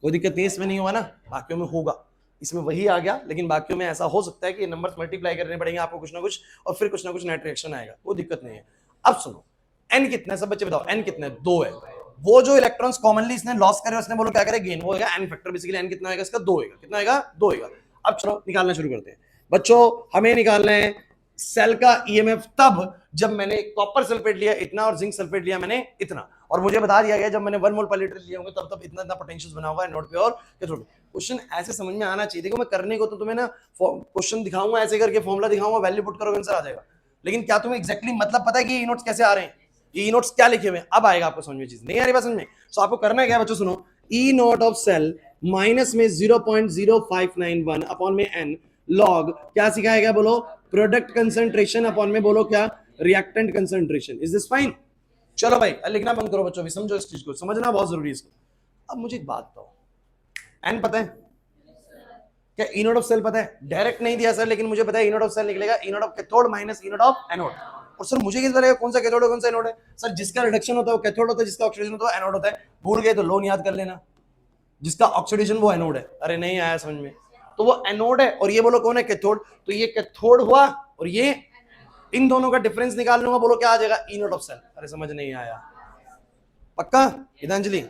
कोई दिक्कत नहीं, इसमें नहीं हुआ ना, बाकियों में होगा। इसमें वही आ गया, लेकिन बाकियों में ऐसा हो सकता है कि नंबर्स मल्टीप्लाई करने पड़ेंगे आपको कुछ ना कुछ, और फिर कुछ ना कुछ नेट रिएक्शन आएगा, कोई दिक्कत नहीं है। अब सुनो, एन कितना है सब बच्चे बताओ? एन कितना है? 2 है। वो जो इलेक्ट्रॉन्स कॉमनली इसने लॉस करे उसने बोलो क्या करे? गेन। वो होगा एन फैक्टर, बेसिकली एन कितना होगा इसका? 2 होगा। कितना होगा? 2 होगा। अब चलो निकालना शुरू करते हैं बच्चों। हमें निकालना है सेल का ईएमएफ तब जब मैंने कॉपर सल्फेट लिया इतना और जिंक सल्फेट लिया मैंने इतना, और मुझे बता दिया गया जब मैंने 1 मोल पर लीटर लिए होंगे तब तब इतना इतना पोटेंशियल बना हुआ है नोट पे और कैथोड। क्वेश्चन ऐसे समझ में आना चाहिए। देखो मैं करने को तो तुम्हें ना क्वेश्चन दिखाऊंगा, ऐसे करके फॉर्मूला दिखाऊंगा, वैल्यू पुट करोगे आंसर आ जाएगा, लेकिन क्या तुम्हें एग्जैक्टली मतलब पता है कि ये नोट्स कैसे आ रहे हैं, ये नोट्स क्या लिखे हुए? अब आएगा आपको समझ में, चीज नहीं आ रही बात समझ में? तो आपको करना क्या है बच्चों, सुनो। ई नॉट ऑफ सेल माइनस में 0.0591 अपॉन में एन लॉग क्या सिखाया गया बोलो? प्रोडक्ट कंसंट्रेशन अपॉन में बोलो क्या? Reactant concentration. Is this fine? चलो भाई लिखना बंद करो बच्चों, भी समझो इस चीज को, समझना बहुत जरूरी है इसको। अब मुझे एक बात बताओ, एन पता है क्या? ई नोट ऑफ सेल पता है? डायरेक्ट नहीं दिया सर, लेकिन मुझे पता है ई नोट ऑफ सेल निकलेगा E naught of cathode minus E naught of anode. और सर मुझे किस तरह कौन सा कैथोड है कौन सा एनोड है? सर जिसका रिडक्शन होता है वो कैथोड होता है, जिसका ऑक्सीडेशन होता है एनोड होता है। भूल गए तो लोन याद कर लेना, जिसका ऑक्सीडेशन वो एनोड है। अरे नहीं आया समझ में, तो वो एनोड है और ये बोलो कौन है? कैथोड। तो ये कैथोड हुआ और ये, इन दोनों का डिफरेंस निकाल लूंगा, बोलो क्या आ जाएगा? ई नोट ऑफ सेल। अरे समझ नहीं आया पक्का गीतांजलि?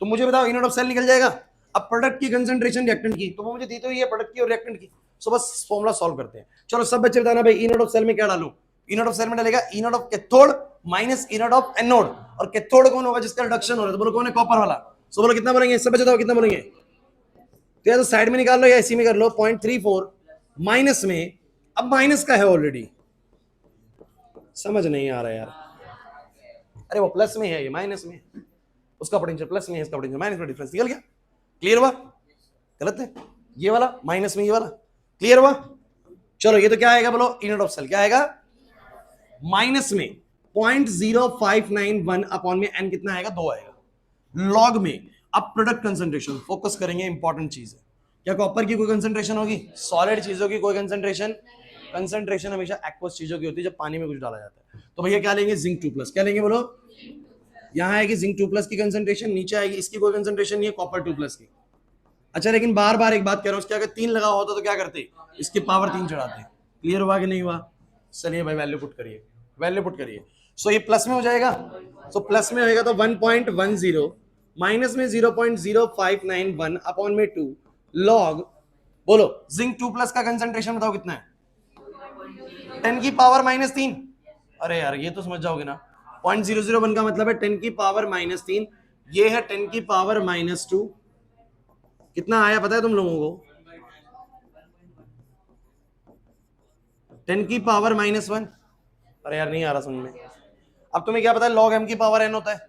तो मुझे बताओ ई नोट ऑफ सेल निकल जाएगा। अब प्रोडक्ट की कंसंट्रेशन रिएक्टेंट की तो वो मुझे दी तो ये प्रोडक्ट की और रिएक्टेंट की। सो बस फॉर्मूला सॉल्व करते हैं। चलो सब बच्चे बताना भाई ई नोट ऑफ सेल में क्या डालूं? ई नोट ऑफ सेल में डालेगा E naught of cathode minus E naught of anode. और कैथोड कौन होगा? जिसका रिडक्शन हो रहा है। तो बोलो कौन है? कॉपर वाला। सो बोलो कितना बोलेंगे सब बच्चे? बताओ कितना बोलेंगे? तो या तो साइड में निकाल लो या इसी में कर लो। 0.34 माइनस में, अब माइनस का है ऑलरेडी, समझ नहीं आ रहा यार। अरे वो प्लस में है, ये माइनस में, उसका पोटेंशियल प्लस में है, इसका पोटेंशियल माइनस में, डिफरेंस निकल गया। क्लियर हुआ? गलत है ये वाला, माइनस में ये वाला। क्लियर हुआ? चलो ये तो क्या आएगा बोलो? ई नोट ऑफ सेल क्या आएगा? माइनस में 0.0591 अपॉन में एन कितना आएगा? 2 आएगा। लॉग में अब प्रोडक्ट कंसंट्रेशन फोकस करेंगे, इंपॉर्टेंट चीज है। क्या कॉपर की कोई कंसंट्रेशन होगी? सॉलिड चीजों की कोई कंसंट्रेशन? कंसंट्रेशन हमेशा एक्वस चीजों की होती है जब पानी में कुछ डाला जाता है। तो भैया क्या लेंगे? जिंक 2+। क्या लेंगे बोलो? यहां आएगी जिंक 2+ की कंसंट्रेशन, नीचे आएगी इसकी कोई कंसंट्रेशन नहीं है, कॉपर 2+ की। अच्छा लेकिन बार बार एक बात कह रहा हूं, अगर 3 लगा होता तो क्या करते? इसकी पावर 3 चढ़ाते। क्लियर हुआ कि नहीं हुआ? चलिए भाई वैल्यू पुट करिए, वैल्यू पुट करिए। सो ये प्लस में हो जाएगा, सो प्लस में होएगा तो 1.10 माइनस में 0.0591 अपॉन में 2 लॉग, बोलो जिंक 2+ का कंसंट्रेशन बताओ कितना है? 10 की पावर -3। अरे यार ये तो समझ जाओगे ना, 0.001 का मतलब है 10 की पावर -3, ये है 10 की पावर -2। कितना आया पता है तुम लोगों को? 10 की पावर -1। अरे यार नहीं आ रहा समझ में। अब तुम्हें क्या पता है लॉग एम की पावर एन होता है?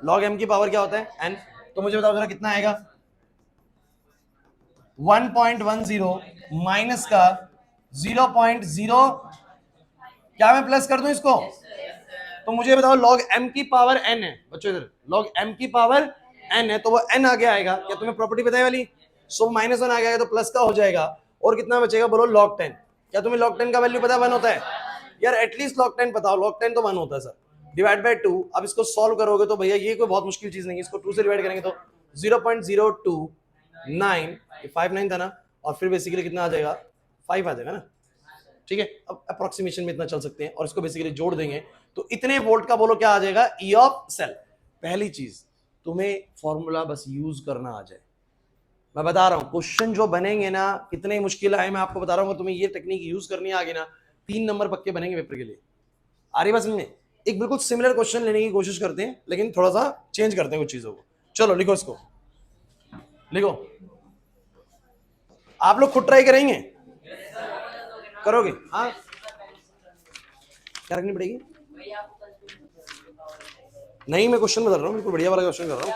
लॉग एम की पावर क्या होता है? एन। तो मुझे बताओ जरा कितना आएगा? 1.10 माइनस का 0.0, क्या मैं प्लस कर दूं इसको? तो मुझे बताओ लॉग एम की पावर एन है बच्चों, इधर लॉग एम की पावर एन है तो वो एन आगे आएगा। क्या तुम्हें प्रॉपर्टी बताई वाली? सो -1 आ गया तो प्लस का हो जाएगा, और कितना बचेगा बोलो? log 10। क्या तुम्हें log 10 का वैल्यू पता है? 1 होता है यार, एटलीस्ट log 10 बताओ। log 10 तो 1 होता है सर, डिवाइड बाय 2। अब इसको सॉल्व करोगे तो भैया ये कोई बहुत मुश्किल चीज नहीं है, इसको 2 से डिवाइड करेंगे तो 0.029, 59 था ना, और फिर बेसिकली कितना आ जाएगा? 5 आ जाएगा ना। ठीक है, अब अप्रोक्सीमेशन में इतना चल सकते हैं, और इसको बेसिकली जोड़ देंगे तो इतने वोल्ट का बोलो क्या आ जाएगा? E of cell. पहली चीज, तुम्हें फॉर्मूला बस यूज करना आ जाए। मैं बता रहा हूं क्वेश्चन जो बनेंगे ना, कितने मुश्किल आए मैं आपको बता रहा हूं, तुम्हें ये टेक्निक यूज करनी आ गई ना, 3 नंबर पक्के बनेंगे पेपर के लिए। आ रही बात समझ में? एक बिल्कुल सिमिलर क्वेश्चन लेने की कोशिश करते हैं, लेकिन थोड़ा सा चेंज करते हैं कुछ चीजों को। चलो लिखो इसको, लिखो। आप लोग खुद ट्राई करेंगे? करोगे? हाँ, क्या रखनी पड़ेगी? नहीं मैं क्वेश्चन बता रहा हूँ, बिल्कुल बढ़िया वाला क्वेश्चन कर रहा हूँ।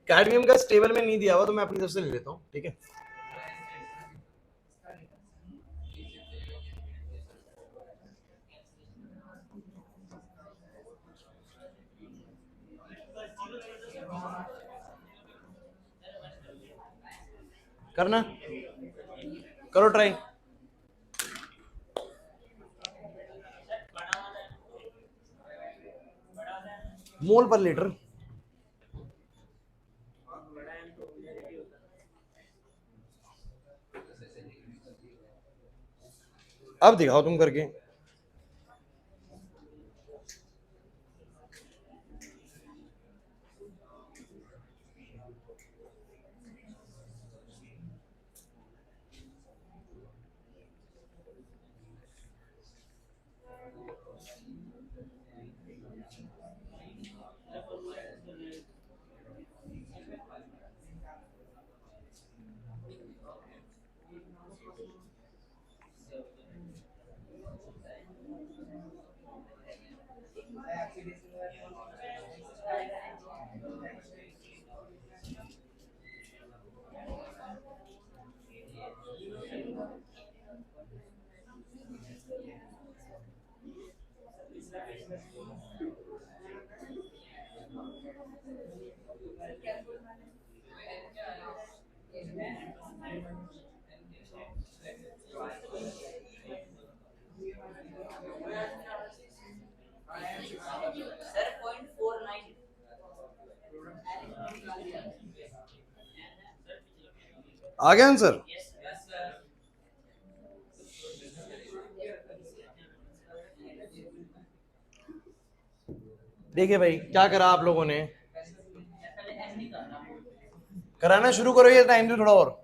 कैडमियम का स्टेबल में नहीं दिया हुआ तो मैं अपनी तरफ से ले लेता हूँ, ठीक है। करना, करो ट्राई। मोल पर लीटर। अब दिखाओ तुम करके। आ गया आंसर? देखिए भाई क्या करा आप लोगों ने, कराना शुरू करो, ये टाइम दो थोड़ा और।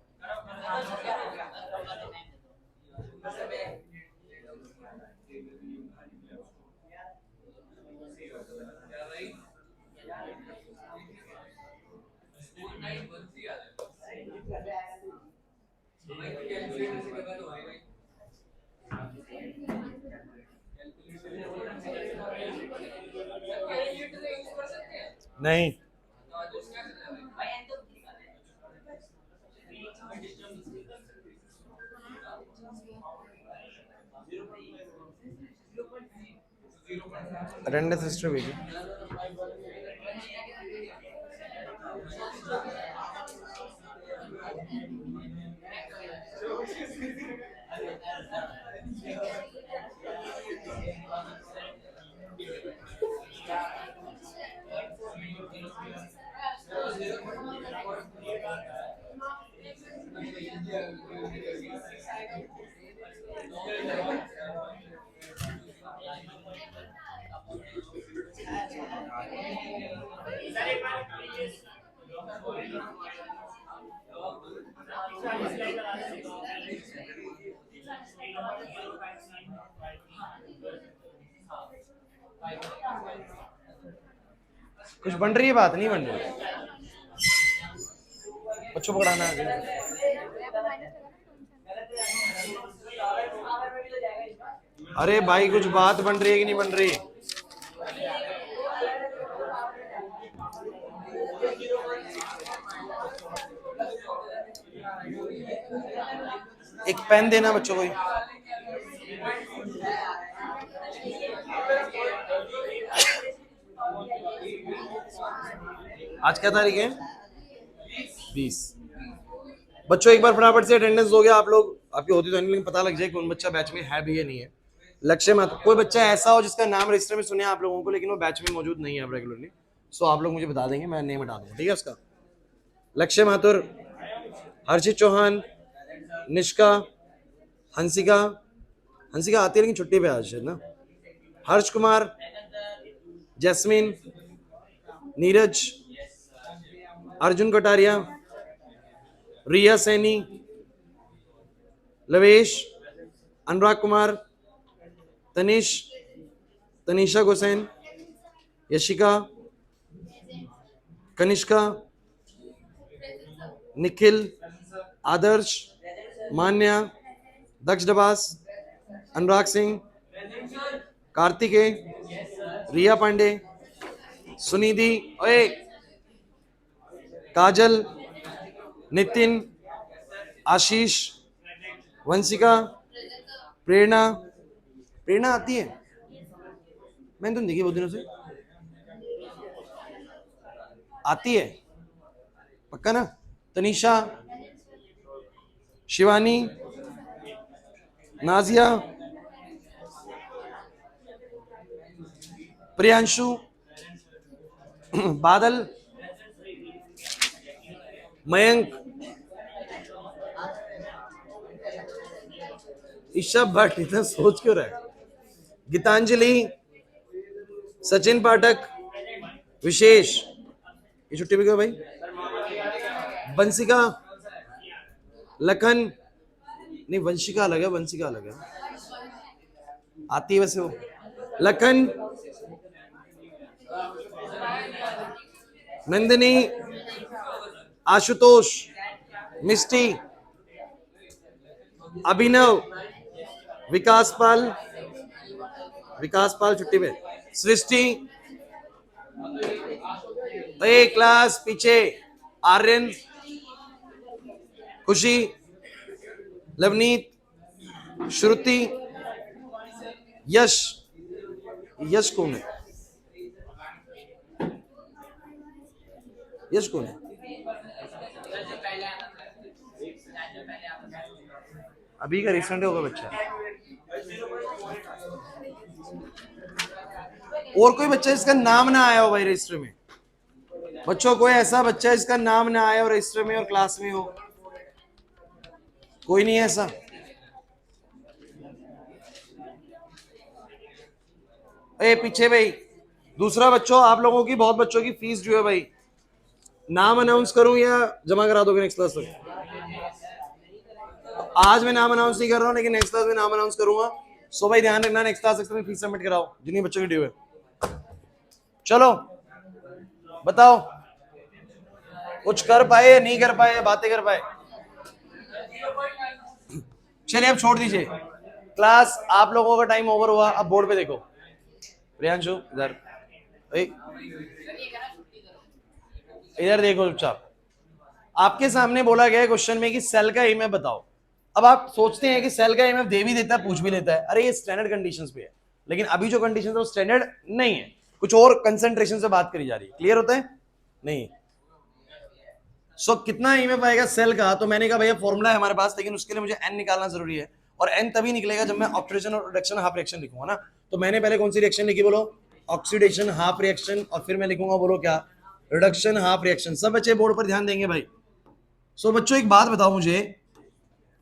नहीं, अटेंडेंस हिस्ट्री भेजिए। कुछ बन रही है, बात नहीं बन रही, बच्चों को पढ़ाना है। अरे भाई कुछ बात बन रही है कि नहीं बन रही? एक पेन देना बच्चों को। आज क्या तारीख है? 20। बच्चों एक बार फटाफट से अटेंडेंस दोगे आप लोग, आपकी होती तो नहीं लेकिन पता लग जाए कौन बच्चा बैच में है भी या नहीं है। लक्ष्य माथुर, कोई बच्चा ऐसा हो जिसका नाम रजिस्टर में सुने आप लोगों को लेकिन वो बैच में मौजूद नहीं है रेगुलरली, सो आप लोग मुझे बता देंगे, मैं नेम हटा दूंगा, ठीक है उसका। लक्ष्य माथुर, हर्षित चौहान, निष्का, हंसिका, हंसिका आती है लेकिन छुट्टी पे आज है ना, हर्ष कुमार, जैस्मिन, नीरज, अर्जुन कटारिया, रिया सैनी, लवेश, अनुराग कुमार, तनिष, तनिषा गोसेन, यशिका, कनिष्का, निखिल, आदर्श, मान्या, दक्ष डबास, अनुराग सिंह, कार्तिकेय, रिया पांडे, सुनिधि, ओए काजल, नितिन, आशीष, वंशिका, प्रेरणा। प्रेरणा आती है? मैंने तो नहीं देखी बहुत दिनों से। आती है पक्का ना? तनीषा, शिवानी, नाजिया, प्रियांशु, बादल, मयंक, ईशा भट्ट। इतना सोच क्यों रहा है? गीतांजलि, सचिन पाठक, विशेष। ये छुट्टी पे क्यों भाई? वंशिका, लखन, नहीं वंशिका अलग है, वंशिका अलग है। आती है वैसे वो। लखन, नंदिनी, आशुतोष, मिष्टी, अभिनव, विकास पाल, विकास पाल छुट्टी पे, सृष्टि, एक क्लास पीछे, आर्यन, खुशी, लवनीत, श्रुति, यश। यश कौन है? यश कौन है? अभी का रिसेंट होगा बच्चा। और कोई बच्चा इसका नाम ना आया हो भाई रजिस्टर में? बच्चों कोई ऐसा बच्चा इसका नाम ना आया हो रजिस्टर में और क्लास में हो? कोई नहीं है ऐसा? ए पीछे भाई। दूसरा बच्चों, आप लोगों की बहुत बच्चों की फीस जो है भाई, नाम अनाउंस करूं या जमा करा दोगे नेक्स्ट क्लास तक? आज मैं नाम अनाउंस नहीं कर रहा हूं, लेकिन नेक्स्ट क्लास में नाम अनाउंस करूंगा। सो भाई ध्यान रखना, नेक्स्ट क्लास में फीस सबमिट कराओ जिन्हीं बच्चों की ड्यू है। चलो बताओ, कुछ कर पाए या नहीं कर पाए, बातें कर पाए? चलिए अब छोड़ दीजिए क्लास, आप लोगों का टाइम ओवर हुआ। अब बोर्ड पे देखो। प्रियांशु इधर, इधर देखो चुपचाप। आपके सामने बोला गया है क्वेश्चन में कि सेल का ईएमएफ बताओ। अब आप सोचते हैं कि सेल का ईएमएफ दे भी देता है, पूछ भी लेता है। अरे ये स्टैंडर्ड कंडीशंस पे है, लेकिन अभी जो कंडीशन है वो स्टैंडर्ड नहीं है, कुछ और कंसंट्रेशन से बात करी जा रही है। क्लियर होता है? नहीं। सो कितना ईएमएफ आएगा सेल का? तो मैंने कहा भैया फॉर्मूला है हमारे पास, लेकिन उसके लिए मुझे एन निकालना जरूरी है, और एन तभी निकलेगा जब मैं ऑक्सीडेशन और रिडक्शन हाफ रिएक्शन लिखूंगा ना। तो मैंने पहले कौन सी रिएक्शन लिखी बोलो? ऑक्सीडेशन हाफ रिएक्शन, और फिर मैं लिखूंगा बोलो क्या? Reduction half reaction. सब बच्चे बोर्ड पर ध्यान देंगे भाई। सो बच्चों एक बात बताओ मुझे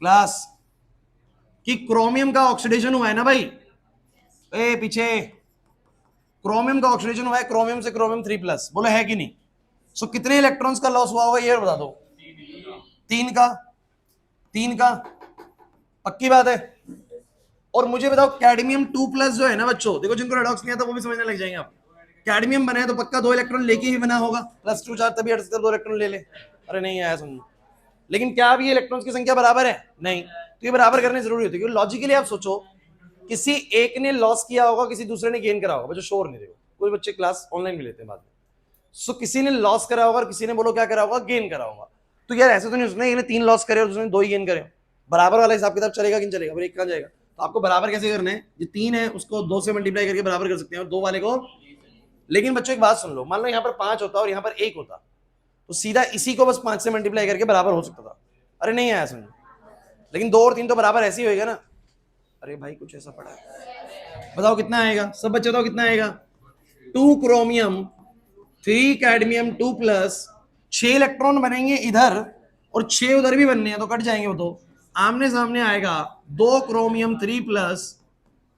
क्लास, कि क्रोमियम का ऑक्सीडेशन हुआ है ना भाई? ए पीछे, क्रोमियम का ऑक्सीडेशन हुआ है, क्रोमियम से क्रोमियम 3+, बोलो है कि नहीं? सो कितने इलेक्ट्रॉन्स का लॉस हुआ होगा ये बता दो। 3 का। 3 का पक्की बात है। और मुझे बताओ कैडमियम 2+ जो है ना बच्चों, देखो जिनको रेडॉक्स नहीं आता वो भी समझने लग जाएंगे आप। कैडमियम बना है तो पक्का 2 इलेक्ट्रॉन लेके ही बना होगा, +2 चार्ज, तभी 2 इलेक्ट्रॉन ले ले। अरे नहीं आया समझ। लेकिन क्या अभी इलेक्ट्रॉन्स की संख्या बराबर है? नहीं। तो ये बराबर करने जरूरी होती है, क्योंकि लॉजिकली आप सोचो, किसी एक ने लॉस किया होगा, किसी दूसरे ने गेन करा होगा। बच्चों शोर नहीं देखो, कोई बच्चे क्लास ऑनलाइन भी लेते हैं बाद में। सो किसी ने लॉस करा होगा और किसी ने बोलो क्या करा होगा? गेन करा होगा। तो यार ऐसे तो नहीं उसने 3 लॉस करे और उसने 2 ही गेन करे। बराबर वाला हिसाब किताब चलेगा कि नहीं चलेगा? एक कहां जाएगा? तो आपको बराबर कैसे करना है? ये 3 है उसको 2 से मल्टीप्लाई करके बराबर कर सकते हैं, और 2 वाले को। लेकिन बच्चों एक बात सुन लो, मान लो यहाँ पर 5 होता और यहाँ पर 1 होता, तो सीधा इसी को बस 5 से मल्टीप्लाई करके बराबर हो सकता था। अरे नहीं आया समझ। लेकिन 2 और 3 तो बराबर ऐसे ही होएगा ना। अरे भाई कुछ ऐसा पड़ा है, बताओ कितना आएगा? सब बच्चे बताओ कितना आएगा? 2 क्रोमियम 3 कैडमियम 2+, 6 इलेक्ट्रॉन बनेंगे इधर और 6 उधर भी बनने हैं, तो कट जाएंगे वो। तो आमने सामने आएगा 2 क्रोमियम 3+,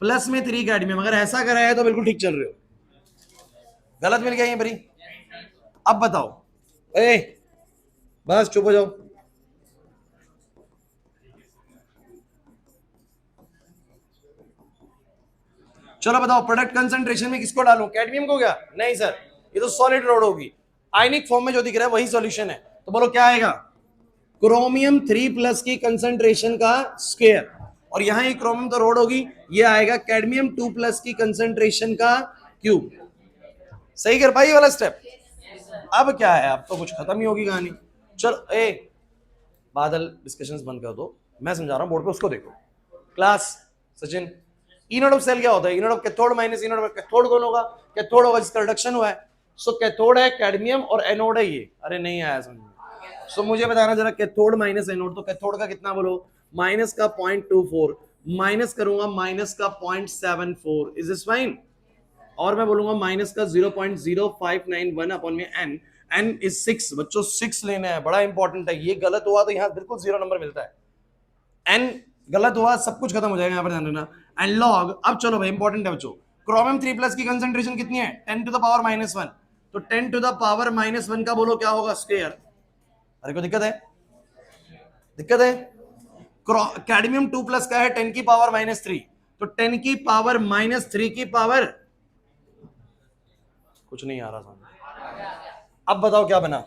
प्लस में 3 कैडमियम। अगर ऐसा करा है तो बिल्कुल ठीक चल रहे हो। गलत मिल गया ये बरी। अब बताओ, ए बस चुप हो जाओ। चलो बताओ, प्रोडक्ट कंसंट्रेशन में किसको डालूं? कैडमियम को? क्या नहीं सर, ये तो सॉलिड रोड होगी। आयनिक फॉर्म में जो दिख रहा है वही सॉल्यूशन है। तो बोलो क्या आएगा? क्रोमियम 3+ की कंसंट्रेशन का स्क्वायर, और यहां ये क्रोमियम तो रोड होगी, ये आएगा कैडमियम 2+ की कंसंट्रेशन का क्यूब। सही कर पाई वाला स्टेप? अब क्या है, अब तो कुछ खत्म ही होगी कहानी। चलो ए बादल डिस्कशंस बंद कर दो, मैं समझा रहा हूं बोर्ड पे, उसको देखो। Class Sachin, E naught of cell क्या होता है? E naught of cathode minus E naught of cathode कौन होगा? कैथोड होगा जिसका रिडक्शन हुआ है। सो कैथोड है कैडमियम और एनोड है ये। अरे नहीं आया समझ में। सो मुझे बताना जरा कैथोड माइनस एनोड, तो कैथोड का कितना बोलो? माइनस का 0.24 माइनस करूंगा माइनस का 0.74, इज दिस फाइन? और मैं बोलूंगा माइनस का 0.0591 अपॉन में एन, एन इज 6 बच्चों, 6 लेना है, बड़ा इंपॉर्टेंट है। ये गलत हुआ तो यहाँ बिल्कुल 0 नंबर मिलता है। एन गलत हुआ सब कुछ खत्म हो जाएगा, यहाँ पर ध्यान देना। एंड लॉग, अब चलो भाई इंपॉर्टेंट है बच्चों, क्रोमियम 3+ की कंसंट्रेशन कितनी है? 10 टू द पावर -1, तो 10 टू द पावर -1 का बोलो क्या होगा? स्क्वायर। अरे कोई दिक्कत है? दिक्कत है? कैडमियम 2+ का है 10 की पावर -3, तो 10 की पावर -3 की पावर, कुछ नहीं आ रहा सामने। अब बताओ क्या बना?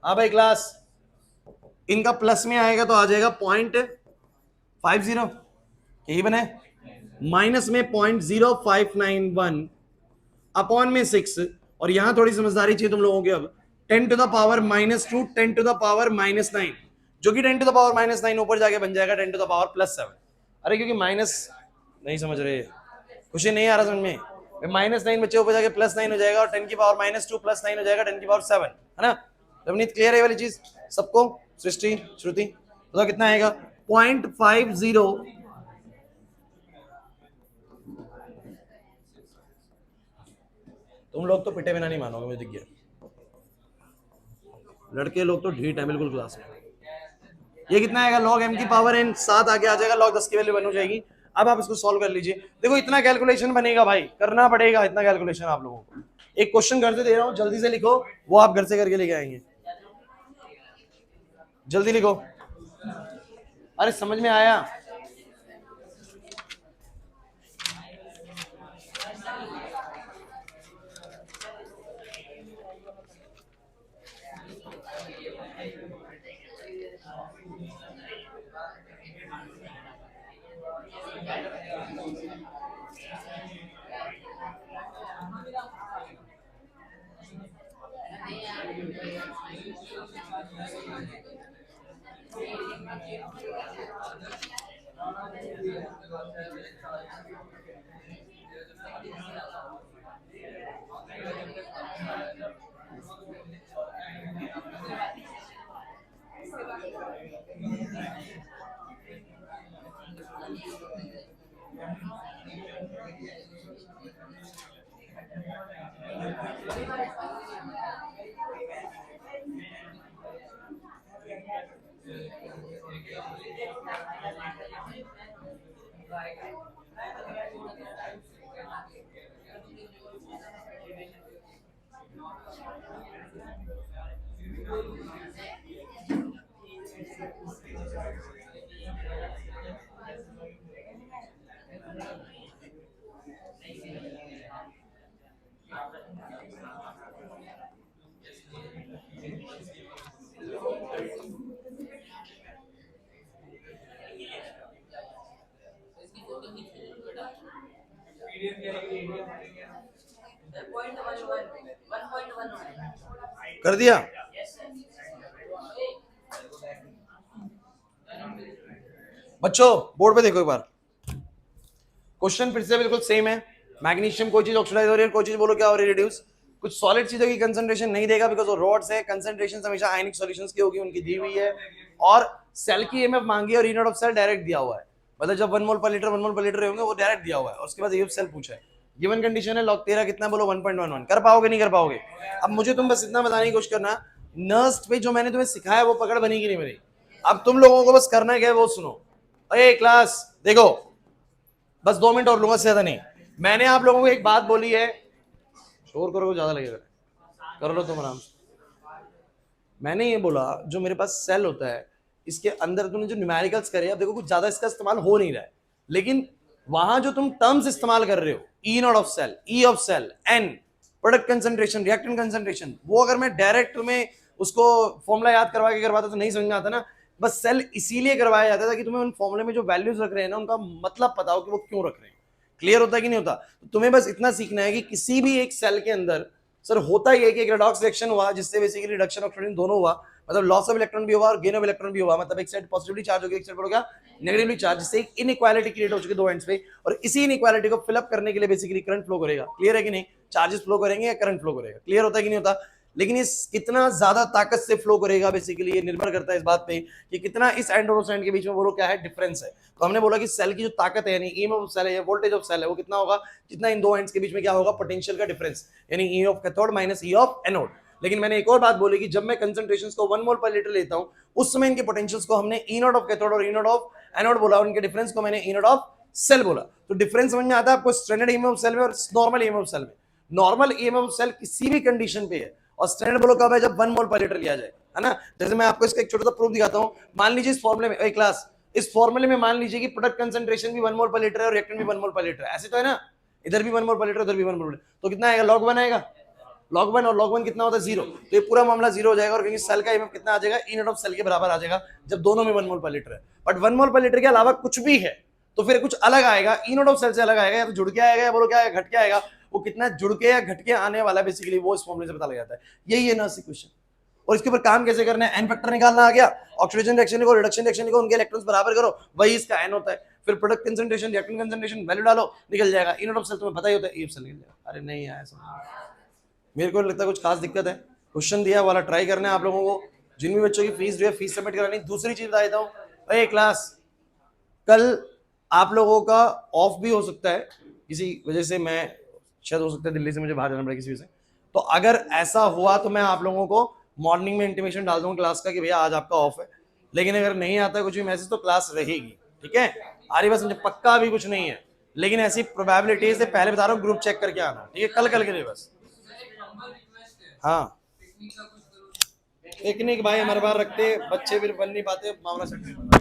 हाँ भाई क्लास, इनका प्लस में आएगा तो आ जाएगा 0.50, यही बने। माइनस में 0.0591 अपॉन में 6, और यहां थोड़ी समझदारी चाहिए तुम लोगों के। अब 10 to the power -2, 10 to the power -9, जो कि 10 टू द पावर -9 ऊपर जाके बन जाएगा 10 टू द पावर +7। अरे क्योंकि माइनस नहीं समझ रहे, कुछ नहीं आ रहा समझ में। -9 बच्चे ऊपर जाके +9 हो जाएगा, और 10 की पावर -2 +9 हो जाएगा 10 की पावर 7, है ना? रवनीत क्लियर है ये वाली चीज सबको? सृष्टि, श्रुति बताओ कितना आएगा? 0.50। तुम लोग तो पिटे बिना नहीं मानोगे, मुझे दिख गया। लड़के लोग तो ढीठ है बिल्कुल क्लास में। ये कितना आएगा? log m की पावर n, 7 आगे आ जाएगा, log 10 की वैल्यू 1 हो जाएगी। अब आप इसको सॉल्व कर लीजिए। देखो इतना कैलकुलेशन बनेगा भाई, करना पड़ेगा इतना कैलकुलेशन आप लोगों को। एक क्वेश्चन करते दे रहा हूं, जल्दी से लिखो, वो आप घर से करके लेके आएंगे। जल्दी लिखो। अरे समझ में आया? कर दिया? बच्चों बोर्ड पे देखो एक बार, क्वेश्चन फिर से बिल्कुल सेम है। मैग्नीशियम कोई चीज ऑक्सीडाइज हो रही है, कोई चीज बोलो क्या हो रही है? रिड्यूस। कुछ सॉलिड चीजों की कंसंट्रेशन नहीं देगा बिकॉज वो रॉड्स है, कंसंट्रेशन हमेशा आयनिक सॉल्यूशंस की होगी, उनकी दी हुई है। और सेल की ईएमएफ मांगी है और ई नॉट ऑफ सेल डायरेक्ट दिया हुआ है, मतलब जब 1 mole per litre 1 mole per litre होंगे वो डायरेक्ट दिया हुआ है। और उसके बाद ईएफ सेल पूछा है, गिवन कंडीशन है log 13 कितना बोलो? 1.11। कर पाओगे नहीं कर पाओगे? अब मुझे तुम बस इतना बताने की कोशिश करना, नर्स्ट पे जो मैंने तुम्हें सिखाया वो पकड़ बनी कि नहीं बनी? अब तुम लोगों को बस करना क्या है वो सुनो। अरे क्लास देखो, बस 2 मिनट और लूंगा, ज्यादा नहीं। मैंने आप लोगों को एक बात बोली है, शोर करोगे ज्यादा लगेगा, कर लो तुम आराम से। मैंने ये बोला जो मेरे पास सेल होता है इसके अंदर तुमने जो न्यूमेरिकल्स करे, अब देखो कुछ ज्यादा इसका इस्तेमाल हो नहीं रहा है, लेकिन वहां जो तुम टर्म्स इस्तेमाल कर रहे हो, E naught of cell, E of cell, N product concentration, reactant concentration, वो अगर मैं डायरेक्ट तुम्हें उसको फॉर्मूला याद करवा के करवाता तो नहीं समझ में आता ना। बस सेल इसीलिए करवाया जाता था कि तुम्हें उन फॉर्मूले में जो वैल्यूज रख रहे हैं ना उनका मतलब पता हो कि वो क्यों रख रहे हैं। क्लियर होता है कि नहीं होता? तो तुम्हें बस इतना सीखना है कि किसी भी एक सेल के अंदर सर होता ही है कि एक रेडॉक्स रिएक्शन हुआ जिससे बेसिकली रिडक्शन ऑफ ऑक्सीजन दोनों हुआ, मतलब लॉस ऑफ इलेक्ट्रॉन भी हुआ और गेन ऑफ इलेक्ट्रॉन भी हुआ, मतलब एक साइड पॉजिटिवली चार्ज हो गया, एक साइड हो गया नेगेटिवली चार्ज, जिससे एक इनइक्वालिटी क्रिएट हो चुकी है दो एंड्स पे, और इसी इनइक्वालिटी को फिल अप करने के लिए बेसिकली करंट फ्लो करेगा। क्लियर है कि नहीं? चार्जेस फ्लो करेंगे या करंट फ्लो करेगा? क्लियर होता है कि नहीं होता? लेकिन ये कितना ज्यादा ताकत से फ्लो करेगा बेसिकली ये निर्भर करता है इस बात पे कि कितना इस एंड और उस एंड के बीच में बोलो क्या है डिफरेंस है। तो हमने बोला कि सेल की जो ताकत है यानी ई ऑफ सेल है या वोल्टेज ऑफ सेल है वो कितना होगा, जितना इन दो एंड्स के बीच में क्या होगा, पोटेंशियल का डिफरेंस, यानी ई of cathode minus E of anode. लेकिन मैंने एक और बात बोली कि जब मैं कंसंट्रेशंस को 1 मोल पर लीटर लेता हूं उस समय इनके पोटेंशियल्स को हमने ई नॉट ऑफ कैथोड और ई नॉट ऑफ एनोड बोला और इनके डिफरेंस को मैंने ई नॉट ऑफ सेल बोला। तो डिफरेंस समझ में आता है आपको स्टैंडर्ड ईएमएफ ऑफ सेल में और नॉर्मल ईएमएफ ऑफ सेल में? नॉर्मल ईएमएफ ऑफ सेल किसी भी कंडीशन पे है और स्टैंडर्ड बोलो कब है, जब 1 मोल पर लीटर लिया जाए, है ना। जैसे मैं आपको इसका एक छोटा सा प्रूफ दिखाता हूं। मान लीजिए इस फॉर्मूले में एक क्लास, इस फॉर्मूले में मान लीजिए कि प्रोडक्ट कंसंट्रेशन भी 1 मोल पर लीटर है और रिएक्टेंट भी 1 मोल पर लीटर है, ऐसे तो है ना, इधर भी 1 मोल पर लीटर उधर भी 1 मोल पर लीटर, तो कितना आएगा, log 1 आएगा। log 1 और log 1 कितना होता है, 0। तो ये पूरा मामला 0 हो जाएगा और क्योंकि सेल का ईएमएफ कितना आ जाएगा, ई नॉट ऑफ सेल के बराबर आ जाएगा जब दोनों में 1 मोल पर लीटर है। बट 1 मोल पर लीटर के अलावा कुछ भी है तो फिर कुछ अलग आएगा, ई नॉट ऑफ सेल से अलग आएगा, या तो जुड़ के आएगा या बोलो क्या आएगा, घट के आएगा। वो कितना जुड़ के या घट के आने वाला है बेसिकली वो इस फॉर्मूले से पता लग जाता है। यही है ना इक्वेशन। और इसके ऊपर काम कैसे करना है, एन फैक्टर निकालना आ गया, ऑक्सीडेशन रिएक्शन को रिडक्शन रिएक्शन को उनके इलेक्ट्रॉन्स बराबर करो, वही इसका एन होता है। फिर product concentration reactant concentration value डालो, निकल जाएगा। ई नॉट ऑफ सेल तुम्हें पता ही होता है, ई ऑफ सेल निकल जाएगा। अरे नहीं आया समझ, मेरे को लगता है कुछ खास दिक्कत है। क्वेश्चन दिया वाला ट्राई करना है आप लोगों को। जिन भी बच्चों की फीस जो है फीस सबमिट करानी। दूसरी चीज बता देता हूँ, अरे क्लास कल आप लोगों का ऑफ भी हो सकता है किसी वजह से, मैं शायद हो सकता है दिल्ली से मुझे बाहर जाना पड़े किसी वजह से। तो अगर ऐसा हुआ तो मैं आप लोगों को मॉर्निंग में इंटीमेशन डाल दूंगा क्लास का कि भैया आज आपका ऑफ है। लेकिन अगर नहीं आता कुछ भी मैसेज तो क्लास रहेगी, ठीक है। आरी बात समझे, पक्का भी कुछ नहीं है लेकिन ऐसी प्रोबेबिलिटी से पहले बता रहा हूँ ग्रुप चेक करके आना, ठीक है, कल के लिए बस। हाँ पिकनिक भाई हमारे बार रखते बच्चे फिर बन नहीं पाते, मामला सेट नहीं होता।